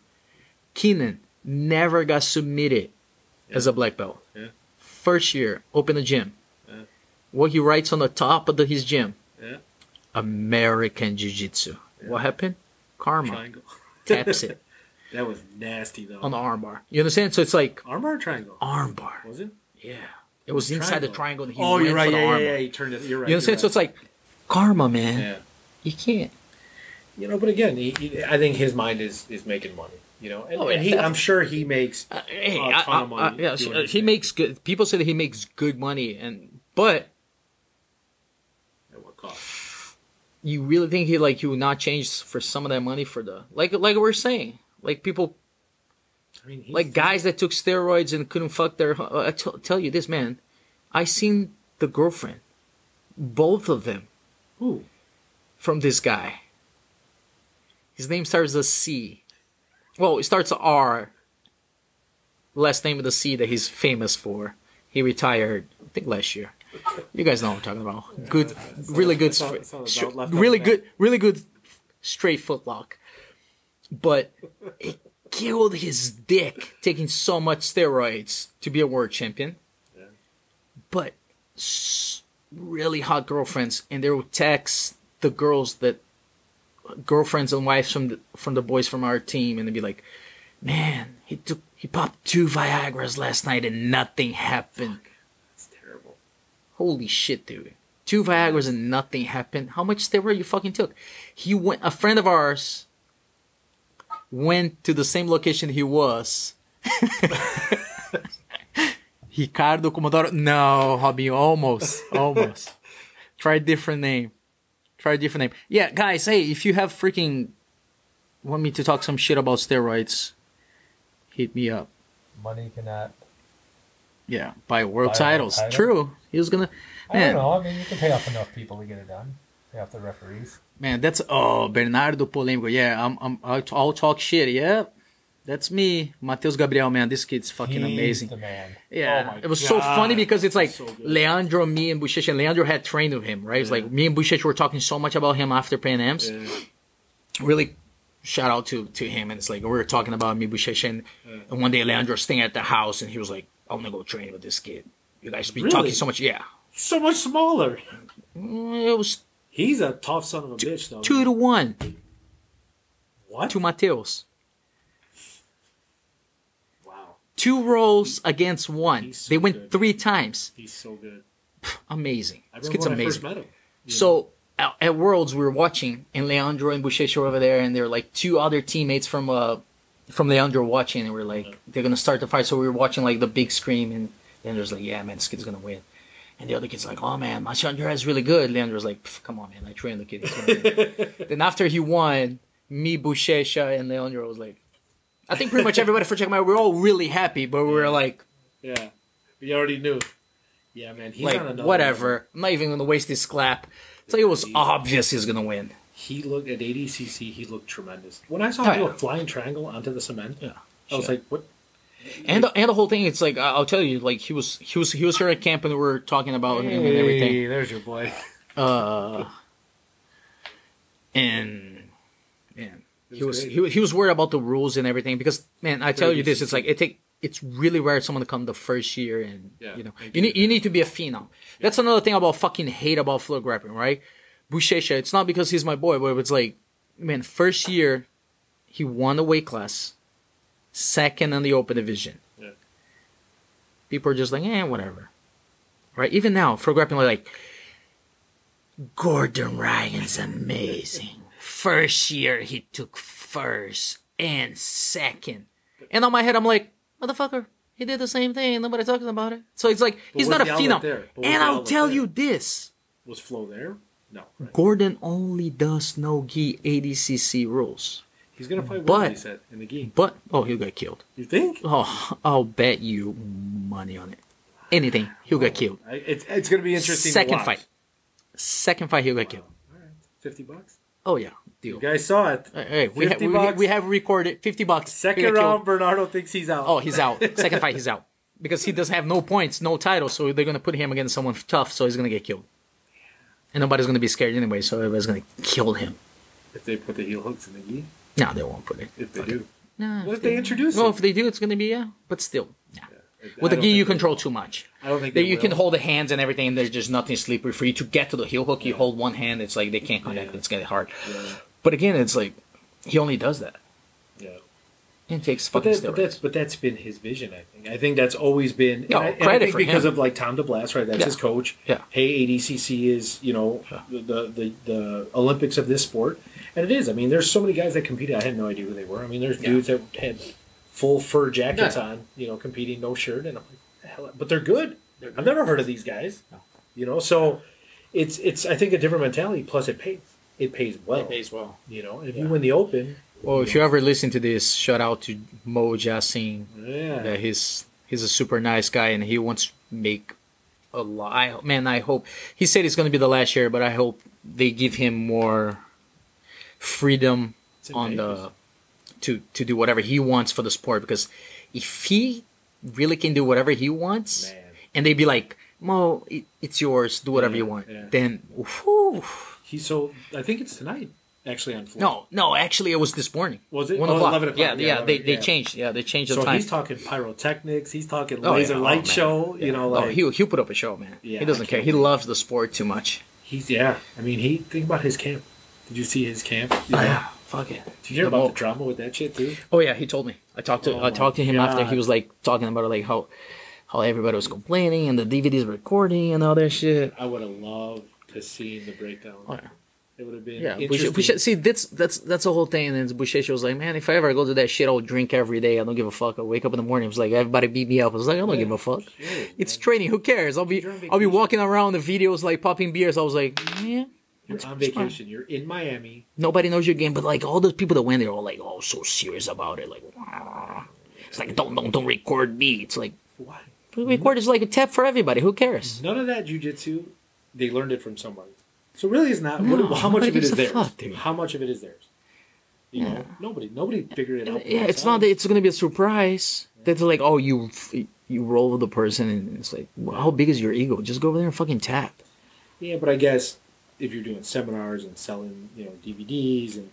Keenan never got submitted as a black belt. Yeah. First year, open a gym. Yeah. What he writes on the top of his gym? Yeah. American Jiu Jitsu. Yeah. What happened? Karma. Triangle. Taps it. That was nasty though. On the armbar. You understand? So it's like armbar or triangle? Armbar. Was it? Yeah. It was inside the triangle. And he went you're right. For the armbar. Yeah, he turned it. You're right. You understand? So it's like karma, man. Yeah. You can't. You know, but again, I think his mind is making money. You know, and I'm sure he makes a ton of money. Yeah, he makes good. People say that he makes good money, but at what cost? You really think he would not change for some of that money for the like we're saying, like people, I mean, like guys that took steroids and couldn't fuck their. I tell you this, man, I seen the girlfriend, both of them. Who? From this guy. His name starts with a C. Well, it starts with R. Last name of the C that he's famous for. He retired, I think, last year. You guys know what I'm talking about. Good, really good, really good straight foot lock. But it killed his dick taking so much steroids to be a world champion. Yeah. But really hot girlfriends, and they would text the girls that girlfriends and wives from the boys from our team, and they'd be like, "Man, he popped 2 Viagras last night and nothing happened." Fuck. That's terrible. Holy shit, dude! 2 Viagras and nothing happened. How much steroid you fucking took? A friend of ours went to the same location he was. Ricardo Comodoro. No, Robinho, almost. Try a different name. Yeah, guys, hey, if you have freaking want me to talk some shit about steroids, hit me up. Money cannot. Yeah, buy world titles. True. He was gonna. Man. I don't know. I mean, you can pay off enough people to get it done. Pay off the referees. Man, that's Bernardo Polêmico. Yeah, I'll talk shit. Yeah, that's me, Matheus Gabriel. Man, this kid's fucking amazing. The man. Yeah, it was so funny because it's like so Leandro, me, and Buchecha. And Leandro had trained with him, right? It's like me and Buchecha were talking so much about him after Pan Ams. Yeah. Really, shout out to him. And it's like we were talking about me, Buchecha, and one day Leandro was staying at the house, and he was like, "I want to go train with this kid. You guys be talking so much, yeah." So much smaller. It was. He's a tough son of a bitch, though. 2-1. What? To Matheus. Wow. 2 rolls against 1. So they went good. 3 times. He's so good. Amazing. I This remember kid's when amazing. I first met him. So at Worlds, we were watching, and Leandro and Buchecha were over there, and there were like 2 other teammates from Leandro watching, and we're like, they're gonna start the fight. So we were watching like the big screen, and Leandro's like, "Yeah, man, this kid's gonna win." And the other kid's like, "Oh man, Marciandro is really good." Leandro's like, "Come on, man, I trained the kid." He's gonna win." Then after he won, me, Buchecha, and Leandro was like, I think pretty much everybody for checking out, we're all really happy, but we were like, yeah, we already knew. Yeah, man, he's like, on another whatever. level. I'm not even gonna waste this clap. It's like it was obvious he was gonna win. He looked at ADCC. He looked tremendous. When I saw him do a flying triangle onto the cement, I was like, "What?" And the whole thing, it's like I'll tell you, like he was here at camp, and we were talking about him and everything. Hey, there's your boy. And man, he was worried about the rules and everything because, man, I tell you this, it's like it's really rare someone to come the first year, and you need to be a phenom. That's another thing about fucking hate about floor grappling, right? Buchecha, it's not because he's my boy, but it's like, man, first year he won the weight class. Second in the open division. Yeah. People are just like, whatever. Right? Even now, for grappling, like, Gordon Ryan's amazing. First year, he took first and second. And on my head, I'm like, motherfucker, he did the same thing. Nobody talking about it. So it's like, he's not a phenom. And I'll tell you this. Was Flo there? No. Right. Gordon only does no gi ADCC rules. He's going to fight Woodley, he said, in the gi. But, he'll get killed. You think? Oh, I'll bet you money on it. Anything, he'll get killed. It's going to be interesting to watch. Second fight, he'll get killed. All right. $50. Oh yeah, deal. You guys saw it. Hey, $50. we have recorded $50. Second round, Bernardo thinks he's out. Oh, he's out. Second fight, he's out because he doesn't have no points, no title. So they're gonna put him against someone tough. So he's gonna get killed, and nobody's gonna be scared anyway. So everybody's gonna kill him. If they put the heel hooks in the gi? No, they won't put it. If they do. No. What if they introduce Well, it? if they do, it's gonna be but still. Yeah. I With the don't gi, you think they control will. too much. I don't think That they you can will. hold the hands and everything, and there's just nothing slippery for you to get to the heel hook. You hold one hand, it's like they can't connect. Yeah. It's getting hard. Yeah. But again, it's like he only does that. Yeah. And takes But, fucking that, steroids. but that's been his vision, I think. I think that's always been... No, and I credit think for because him. of, like, Tom DeBlas, right? That's Yeah. his coach. Yeah. Hey, ADCC is, you know, Yeah. the Olympics of this sport. And it is. I mean, there's so many guys that competed. I had no idea who they were. I mean, there's dudes that had full fur jackets Yeah. on, you know, competing, no shirt. And I'm like, the hell? But they're good. I've never heard of these guys. No. You know, so it's I think, a different mentality. Plus, it pays. It pays well. well. You know, and if you win the Open... Well, if you ever listen to this, shout out to Mo Jassin. Yeah. Yeah, he's a super nice guy, and he wants to make a lot. Man, I hope he said it's going to be the last year, but I hope they give him more freedom on the to do whatever he wants for the sport. Because if he really can do whatever he wants, Man. and they be like, Mo, it's yours, do whatever you want, then whew. I think it's tonight, actually, on floor. No, actually, it was this morning. Was it? 1 Oh, o'clock. 11 o'clock. Yeah, Yeah, they 11, changed. Yeah, they changed the So time. he's talking pyrotechnics. He's talking Oh, laser yeah. light man. show. You know, like he'll put up a show, man. Yeah, he doesn't I care. can't He wait. loves the sport too much. I mean, think about his camp. Did you see his camp? You know? Yeah, fuck it. Did you hear about the drama with that shit too? Oh yeah, he told me. I talked to him after. He was like talking about like how everybody was complaining and the DVD's recording and all that shit. I would have loved to see the breakdown. Oh, yeah. It would have been Yeah, interesting. we should see that's the whole thing. And Boucher was like, man, if I ever go to that shit, I'll drink every day. I don't give a fuck. I wake up in the morning. It was like everybody beat me up. I was like, I don't give a fuck. Shit, It's man. training. Who cares? I'll be walking around the videos like popping beers. I was like, yeah. You're on vacation. You're in Miami. Nobody knows your game, but like all those people that went, they're all like, oh, so serious about it. Like, wow. It's like don't record me. It's like Why? record is like a tap for everybody. Who cares? None of that jujitsu. They learned it from somebody. So really, it's not. No, how much nobody of it gives is a theirs? fuck, dude. How much of it is theirs? You know, nobody figured it out. Yeah, it's not that it's gonna be a surprise. That's like, oh, you roll with the person, and it's like, well, how big is your ego? Just go over there and fucking tap. Yeah, but I guess if you're doing seminars and selling, you know, DVDs and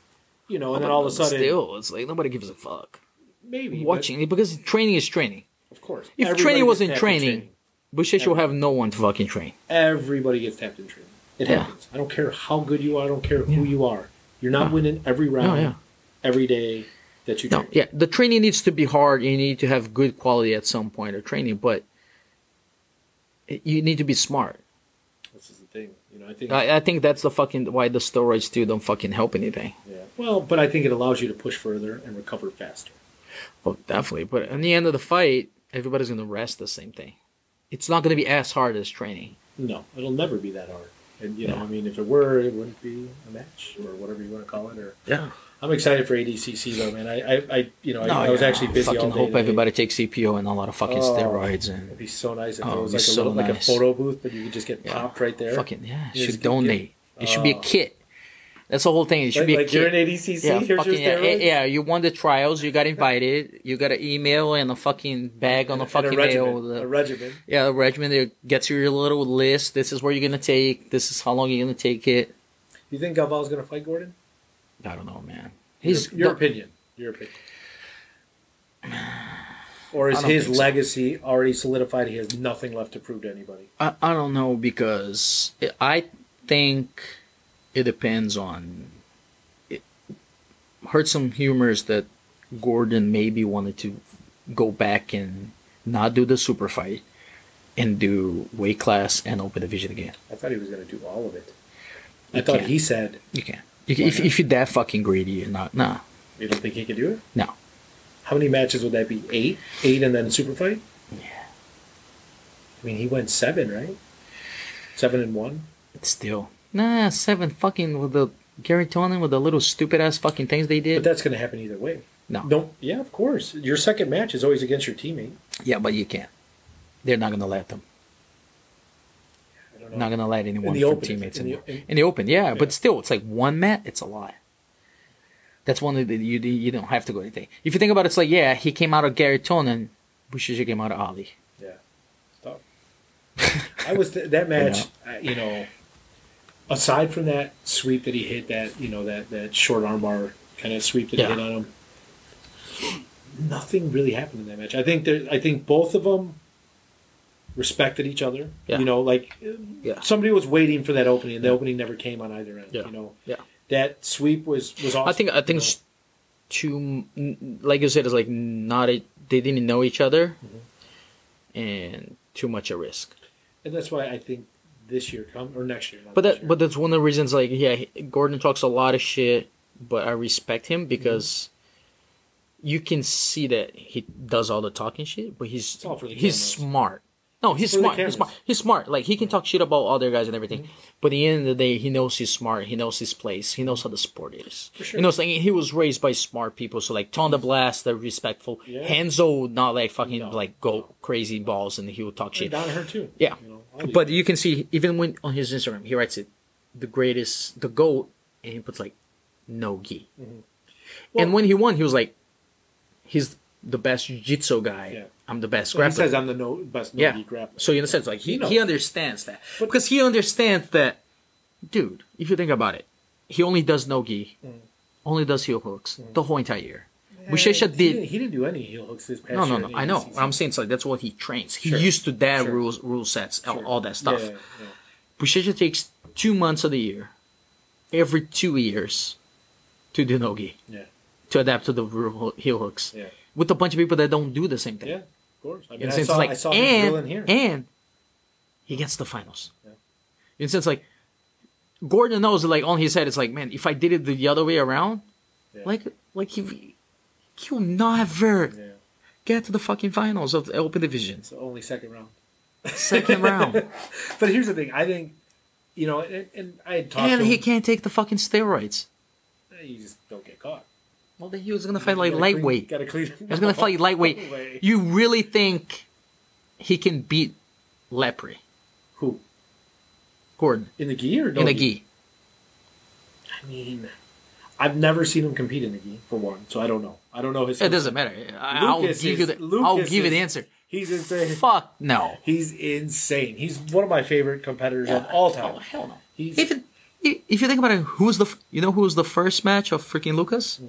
and then all of a sudden, still, it's like nobody gives a fuck. maybe Watching it because training is training. but of course, If everybody training gets wasn't tapped in training, Bushish will have no one to fucking train. Everybody gets tapped in training. It Yeah. happens. I don't care how good you are. I don't care who you are. You're not winning every round, every day that you train. No, yeah, the training needs to be hard. You need to have good quality at some point of training, but you need to be smart. This is the thing. I think. I think that's the fucking why the steroids too don't fucking help anything. Yeah. Well, but I think it allows you to push further and recover faster. Oh, definitely. But in the end of the fight, everybody's gonna rest the same thing. It's not gonna be as hard as training. No, it'll never be that hard. And I mean, if it were, it wouldn't be a match or whatever you want to call it. Or I'm excited for ADCC though, man. I was actually busy fucking all day. hope today. everybody takes CPO and a lot of fucking steroids and It'd be so nice if Oh, there was it'd be like a so little like a nice. photo booth, but you could just get popped right there. fucking You Should just donate. It should be a kit. That's the whole thing. It should be a like kit. you're in ADCC. Yeah, Here's your fucking, steroids. yeah, you won the trials. You got invited. You got an email and a fucking bag on a And fucking a regimen. mail. A regimen. Yeah, the regimen. It gets you your little list. This is where you're gonna take. This is how long you're gonna take it. You think Galval's going to fight Gordon? I don't know, man. Your opinion. Your opinion. Or is I don't his think so. legacy already solidified? He has nothing left to prove to anybody. I don't know because I think it depends on. It heard some humors that Gordon maybe wanted to go back and not do the super fight and do weight class and open division again. I thought he was going to do all of it. You I thought can't. he said. You can't. If you're that fucking greedy, you're not. Nah. You don't think he could do it? No. How many matches would that be? 8? 8 and then super fight? Yeah. I mean, he went 7, right? 7-1? It's still. Nah, 7 fucking with the Gary Tonin with the little stupid ass fucking things they But did. that's going to happen either way. No. Yeah, of course. Your second match is always against your teammate. Yeah, but you can't. They're not going to let them. I don't don't know. Not gonna let anyone the from open, teammates in in the open. Yeah, but still, it's like one mat. It's a lot. That's one that you don't have to go anything. If you think about it, it's like he came out of Gary Tonin, Buchecha came out of Ali. Yeah, stop. I was that match. You know, aside from that sweep that he hit, that short armbar kind of sweep that he hit on him, nothing really happened in that match. I think both of them respected each other. Yeah. You know, like somebody was waiting for that opening, and the opening never came on either end. Yeah. You know, that sweep was awesome. I think it's too, like you said, it's like they didn't know each other, and too much at risk. And that's why I think this year or next year. But that's one of the reasons. Like, Gordon talks a lot of shit, but I respect him because you can see that he does all the talking shit, but he's smart. No, he's smart. He's smart. Like, he can talk shit about other guys and everything, but at the end of the day, he knows he's smart. He knows his place. He knows how the sport is. For sure. He knows, like, he was raised by smart people. So, like, Ton the Blast, they're respectful. Yeah. Hanzo, not like fucking like go crazy balls, and he will talk shit. Down her too. Yeah, but you can see even when on his Instagram, he writes it, the GOAT, and he puts like no gi. And when he won, he was like, he's the best jiu-jitsu guy. Yeah. I'm the best grappler. He says I'm the best no-gi grappler. So in a sense, like he understands that. Because he understands that, dude, if you think about it, he only does no-gi, only does heel hooks the whole entire year. Buchecha did. He didn't do any heel hooks this past year. No. I know. I'm saying it's like that's what he trains. He used to that rule sets, all that stuff. Yeah. Buchecha takes 2 months of the year, every 2 years, to do no-gi. Yeah. To adapt to the heel hooks. Yeah. With a bunch of people that don't do the same thing. Yeah, of course. I mean, I saw him drilling here. And he gets the finals. Yeah. In a sense, like, Gordon knows, like, on his head, it's like, man, if I did it the other way around, like he'll never get to the fucking finals of the open division. So only second round. Second round. But here's the thing. I think, and I had talked to him. And he can't take the fucking steroids. You just don't get caught. Well, then he was going to fight like lightweight. He was going to fight lightweight. No you really think he can beat Lepre? Who? Gordon. In the gi or no? In the gi. I mean, I've never seen him compete in the gi, for one, so I don't know. I don't know his... It doesn't matter. I'll give you the answer. He's insane. Fuck no. He's insane. He's one of my favorite competitors of all time. Oh, hell no. If you think about it, who was the first match of freaking Lucas?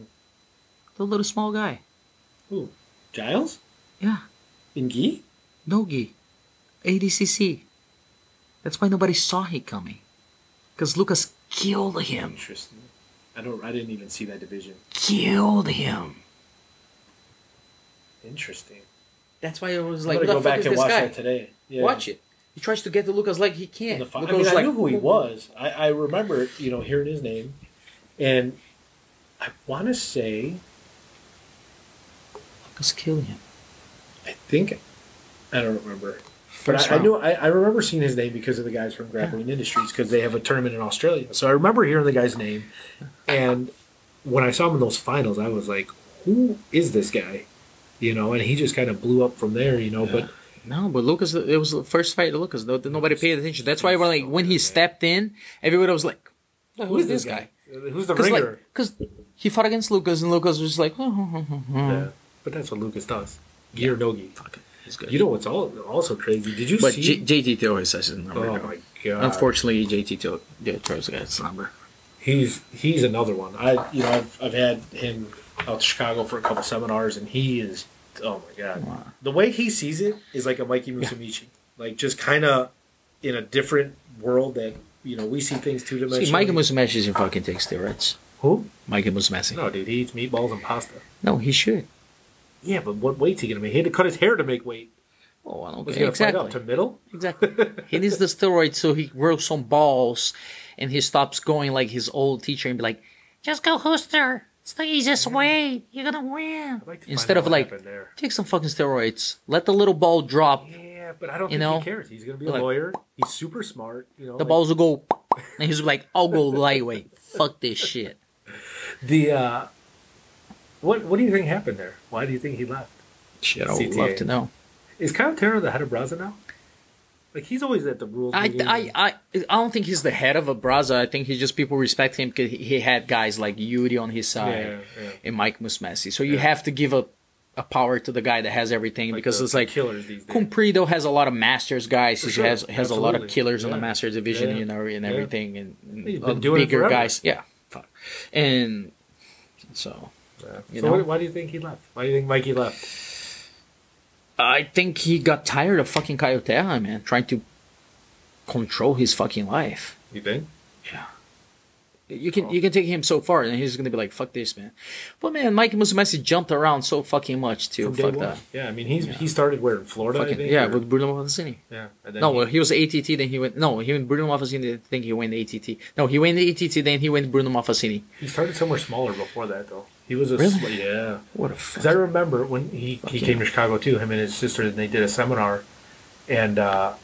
The little small guy. Who? Giles? Yeah. In gi? No gi. ADCC. That's why nobody saw him coming. Because Lucas killed him. Interesting. I didn't even see that division. Killed him. Interesting. That's why it was like, I'm gonna go back and watch that today. Yeah. Watch it. He tries to get to Lucas like he can't. I knew who he was. I remember, hearing his name, and I want to say Lucas killed him. I don't remember. But I remember seeing his name because of the guys from Grappling Industries, because they have a tournament in Australia. So I remember hearing the guy's name, and when I saw him in those finals, I was like, "Who is this guy?" And he just kind of blew up from there. But but Lucas, it was the first fight of Lucas. Nobody paid attention. That's why when he stepped in, everybody was like, "Who is this guy? Who's the ringer?" Because he fought against Lucas, and Lucas was just like, Yeah, but that's what Lucas does. Gi or no gi. Fuck it. He's good. You know what's also crazy? Did you see? But JT always has his number. Oh my god! Unfortunately, JT throws his number. He's another one. I've had him out to Chicago for a couple seminars, and he is. Oh my god! Wow. The way he sees it is like a Mikey Musumeci, like just kind of in a different world that we see things two-dimensionally. See, Mikey Musumeci doesn't fucking take steroids. Who? Mikey Musumeci. No, dude, he eats meatballs and pasta. No, he should. Yeah, but what weight's he gonna make? He had to cut his hair to make weight. Oh, I don't care. Exactly. Up to middle? Exactly. He needs the steroids so he grows some balls and he stops going like his old teacher and be like, just go Hooster. It's the easiest way. You're gonna win. Like instead of like, take some fucking steroids. Let the little ball drop. Yeah, but I don't think he cares. He's gonna be a lawyer. He's super smart. The balls will go, and he's like, I'll go lightweight. Fuck this shit. What do you think happened there? Why do you think he left? Shit, I would love to know. Is Kyle Terra the head of Brazil now? Like, he's always at the rules I meetings. don't think he's the head of a Braza. I think just people respect him because he had guys like Yuri on his side and Mike Musmesi. So you have to give a power to the guy that has everything, because it's like killers these days. Comprido has a lot of masters guys. He sure. has a lot of killers in the master division, you know, and everything, and bigger it forever. guys. Yeah, fuck. And so, you know, why do you think he left? Why do you think Mikey left? I think he got tired of fucking Caio Terra, man, trying to control his fucking life. You think? Yeah. You can take him so far, and he's gonna be like, "Fuck this, man." But man, Mike Musumeci jumped around so fucking much too. Fuck that. Yeah, I mean, he started where, in Florida? Fucking, I think, yeah, with Bruno Mafasini. Yeah. No, he was ATT. Then he went. No, he went Bruno Mafasini. I think he went ATT. No, he went ATT. Then he went Bruno Mafasini. He started somewhere smaller before that, though. He was a really? Yeah. What a. Because I remember when he came to Chicago too. Him and his sister, and they did a seminar, and I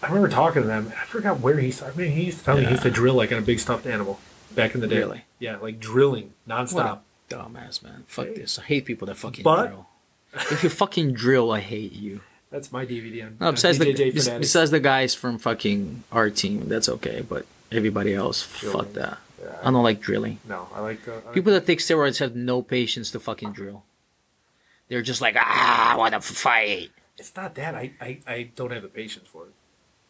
remember talking to them. I forgot where he started. I mean, he used to tell me he used to drill like on a big stuffed animal back in the day. Really? Yeah, like drilling nonstop. What a dumbass, man. Fuck this. I hate people that fucking drill. If you fucking drill, I hate you. That's my DVD on No, besides BJJ besides the guys from fucking our team, that's okay. But everybody else, Drilling. fuck that. Yeah. I don't like drilling. No, I like People that take steroids have no patience to fucking drill. They're just like, I want to fight. It's not that. I don't have the patience for it.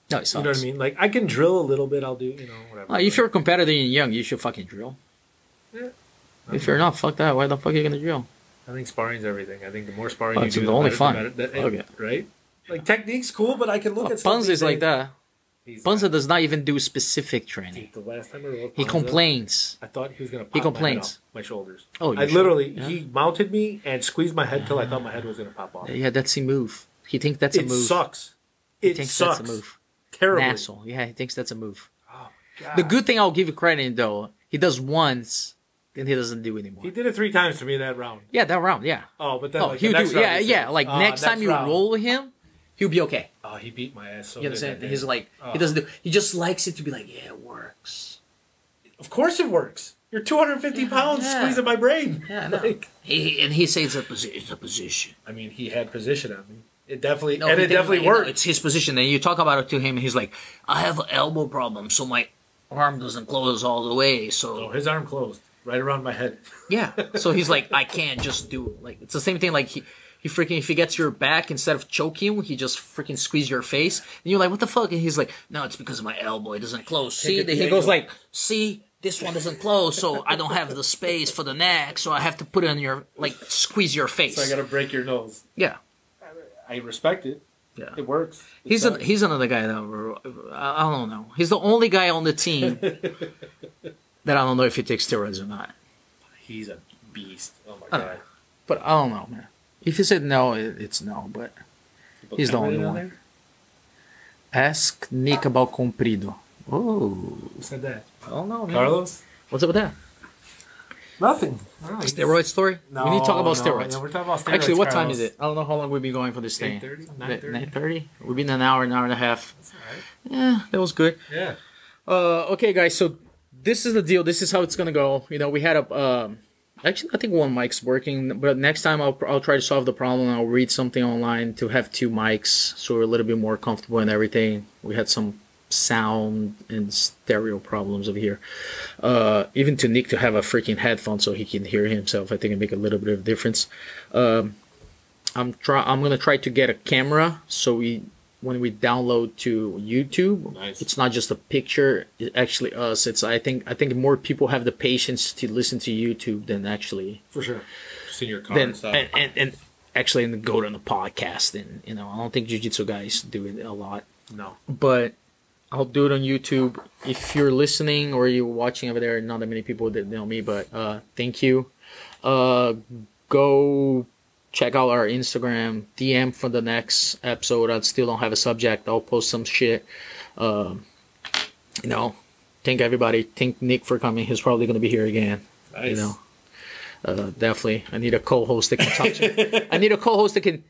No, it's not. You know what I mean? Like, I can drill a little bit. I'll do, whatever. If you're a competitor and young, you should fucking drill. Yeah. If you're not, fuck that. Why the fuck are you gonna drill? I think sparring's everything. I think the more sparring Well, you it's do, the only better- fun. the better- Fuck it. Right? Like, technique's cool, but I can look at stuff. Panza is like that. He's Panza does not even do specific training. The last time I rode He Panza, complains. I thought he was going to pop He complains. my shoulders. Oh, you I should. literally, Yeah. he mounted me and squeezed my head till I thought my head was going to pop off. Yeah, that's a move. He thinks that's a It move. sucks. He It thinks sucks. that's a move. Terribly. An asshole. Yeah, he thinks that's a move. Oh, God. The good thing I'll give you credit though, he does once, then he doesn't do anymore. He did it 3 times to me that round. Yeah, that round, yeah. Oh, but then Oh, like, he'll the next do. round Yeah, he yeah. said, Like next time you round. roll with him, he'll be okay. Oh, he beat my ass so You good understand? that day. He's like, Oh. he doesn't do. He just likes it to be like, yeah, it works. Of course it works. You're 250 pounds yeah. squeezing my brain. Yeah, no. Like, He says it's a position. I mean, he had position on me. It definitely, No, and he it thinks, definitely you know, worked. it's his position, and you talk about it to him, and he's like, I have an elbow problem, so my arm doesn't close all the way. So Oh, his arm closed right around my head. yeah, so he's like, I can't just do like it's the same thing. Like he freaking if he gets your back instead of choking you, he just freaking squeeze your face, and you're like, what the fuck? And he's like, no, it's because of my elbow. It doesn't close. See, it- he yeah, goes you- like, see. This one doesn't close, so I don't have the space for the neck, so I have to put it on your, like, squeeze your face. So I gotta break your nose. Yeah. I respect it. Yeah. It works. He's another guy that I don't know. He's the only guy on the team that I don't know if he takes steroids or not. He's a beast. Oh my god. But I don't know, man. If you said no, it's no. But he's the only one. Ask Nick about Comprido. Oh, Who said that? I don't know, man. Carlos? What's up with that? Nothing. Steroid story? No, we need to talk about no. steroids. Yeah, we're talking about steroids. Actually, what time Carlos. is it? I don't know how long we've been going for this thing. 8:30? 9:30? 9:30? We've been an hour and a half. That's alright. Yeah, that was good. Yeah. Okay, guys. So this is the deal. This is how it's gonna go. You know, we had a. Actually, I think one mic's working, but next time I'll try to solve the problem. I'll read something online to have 2 mics, so we're a little bit more comfortable and everything. We had some sound and stereo problems over here. Even to Nick to have a freaking headphone so he can hear himself, I think it make a little bit of difference. I'm gonna try to get a camera so when we download to YouTube, Nice. it's not just a picture. It's actually us. I think more people have the patience to listen to YouTube than actually For sure. Just in your car than and stuff. and actually go to the podcast. And you know, I don't think jiu-jitsu guys do it a lot, No. but I'll do it on YouTube. If you're listening or you're watching over there, not that many people that know me, but thank you. Go check out our Instagram, DM for the next episode. I still don't have a subject. I'll post some shit. You know, thank everybody. Thank Nick for coming. He's probably going to be here again. Nice. You know, definitely. I need a co-host that can talk. I need a co-host that can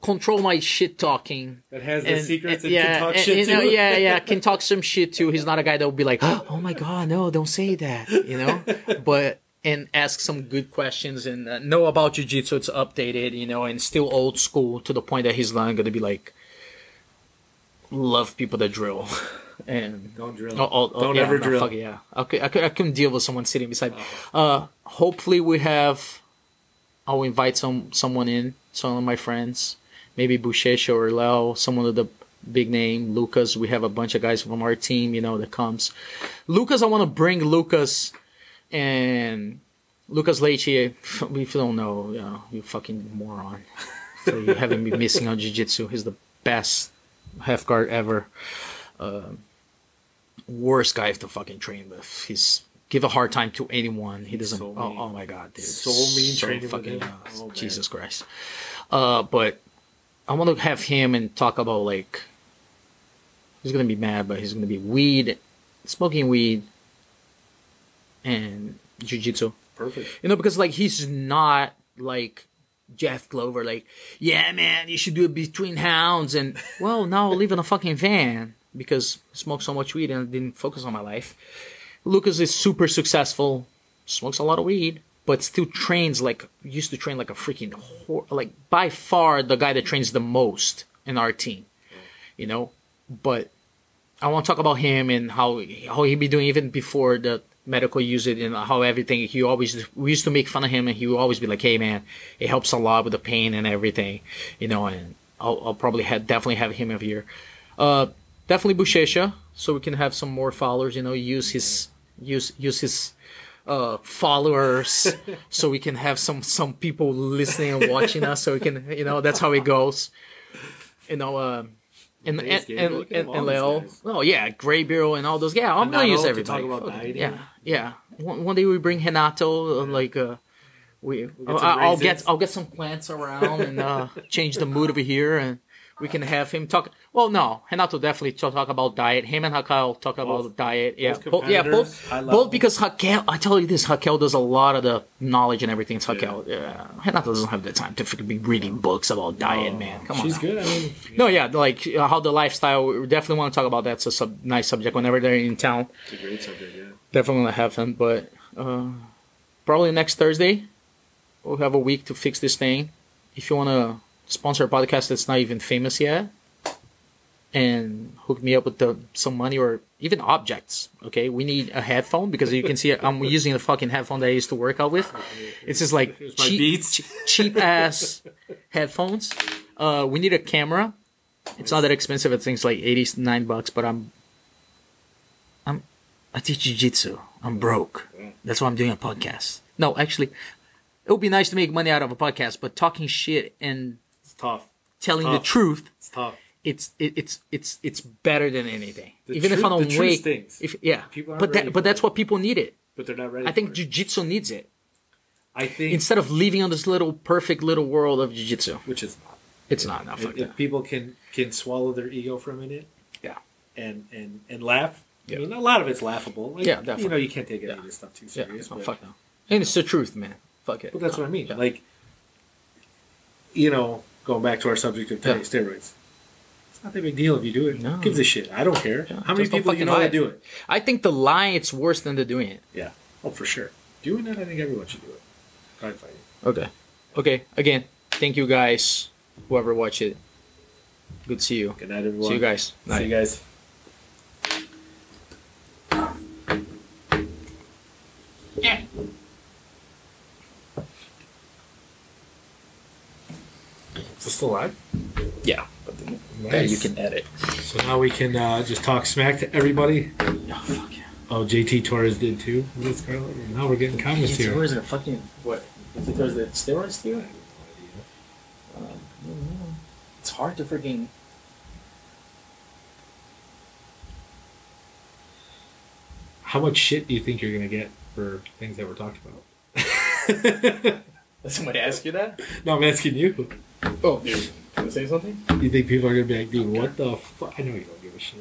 control my shit talking. That has the secrets and yeah, can talk and, shit you know, too. yeah, can talk some shit too. He's not a guy that will be like, oh my god, no, don't say that, you know. But and ask some good questions and know about jiu-jitsu. It's updated, you know, and still old school to the point that he's not gonna be like, love people that drill. And don't drill. Don't ever drill. Fuck it, yeah. Okay, I couldn't deal with someone sitting beside me. Hopefully we have. I'll invite someone in, some of my friends, maybe Buchecha or Leo, someone with a big name. Lucas, we have a bunch of guys from our team, that comes. Lucas, I want to bring Lucas and Lucas Leite. If you don't know, you fucking moron. So you haven't been missing on jiu-jitsu. He's the best half guard ever. Worst guy to fucking train with. He's give a hard time to anyone. He doesn't. So oh my god, dude. So mean training fucking. Jesus Christ. But I want to have him and talk about like. He's gonna be mad, but he's gonna be weed, smoking weed, and jiu-jitsu. Perfect. Because like he's not like Jeff Glover, like, yeah, man, you should do it between hounds, and well, now I live in a fucking van because I smoked so much weed and I didn't focus on my life. Lucas is super successful, smokes a lot of weed, but still trains like used to train like a freaking like by far the guy that trains the most in our team, But I want to talk about him and how he be doing even before the medical usage and how everything. We used to make fun of him and he would always be like, "Hey man, it helps a lot with the pain and everything," And I'll probably definitely have him over here. Definitely Buchecha, so we can have some more followers. Use his followers, so we can have some people listening and watching us. So we can, that's how it goes. And Leo, Gray Bureau and all those. Yeah, I'm gonna use everybody. Talk about dieting. Yeah. One day we bring Renato. I'll get some plants around and change the mood over here, and we can have him talk. Well, no, Renato definitely talk about diet. Him and Raquel talk about diet. Yeah, both because Raquel. I tell you this, Raquel does a lot of the knowledge and everything. It's Raquel. Yeah. Renato doesn't have the time to be reading books about diet, man. Come on. She's good. I mean, like how the lifestyle. We definitely want to talk about that. It's a nice subject whenever they're in town. It's a great subject. Yeah. Definitely want to have them, but probably next Thursday we'll have a week to fix this thing. If you want to sponsor a podcast that's not even famous yet, and hook me up with some money or even objects. Okay, we need a headphone because you can see I'm using the fucking headphone that I used to work out with. It's just like cheap ass headphones. We need a camera. It's not that expensive. I think it's like $89, but I teach jiu-jitsu. I'm broke. That's why I'm doing a podcast. No, actually, it would be nice to make money out of a podcast, but talking shit and it's tough. Telling the truth. It's tough. It's better than anything. Even if I don't wait, but that's what people need it. But they're not ready. I think jiu-jitsu needs it. I think instead of living on this perfect little world of jiu-jitsu, which is not. It's not. No, if people can swallow their ego for a minute, and laugh. Yeah. I mean, a lot of it's laughable. Like, definitely. You can't take any of this stuff too serious. Yeah, fuck no. And it's the truth, man. Fuck it. But that's what I mean. Yeah. Like, going back to our subject of today, steroids. It's not that big deal if you do it. No. Who gives a shit? I don't care. Yeah. How many people that do it? I think the lying it's worse than the doing it. Yeah. Oh, for sure. Doing it, I think everyone should do it. Try and fight it. Okay. Again, thank you guys. Whoever watched it. Good to see you. Good night, everyone. See you guys. Night. See you guys. Yeah. Is this still live? Yeah. Nice. Yeah, you can edit. So now we can just talk smack to everybody. Oh, fuck yeah. Oh, JT Torres did too. Now we're getting comments here. Torres is a fucking... What? JT Torres did steroids too? It's hard to freaking... How much shit do you think you're going to get for things that were talked about? Did somebody ask you that? No, I'm asking you. Oh, dude. Can I say something? You think people are going to be like, dude, what the fuck? I know you don't give a shit.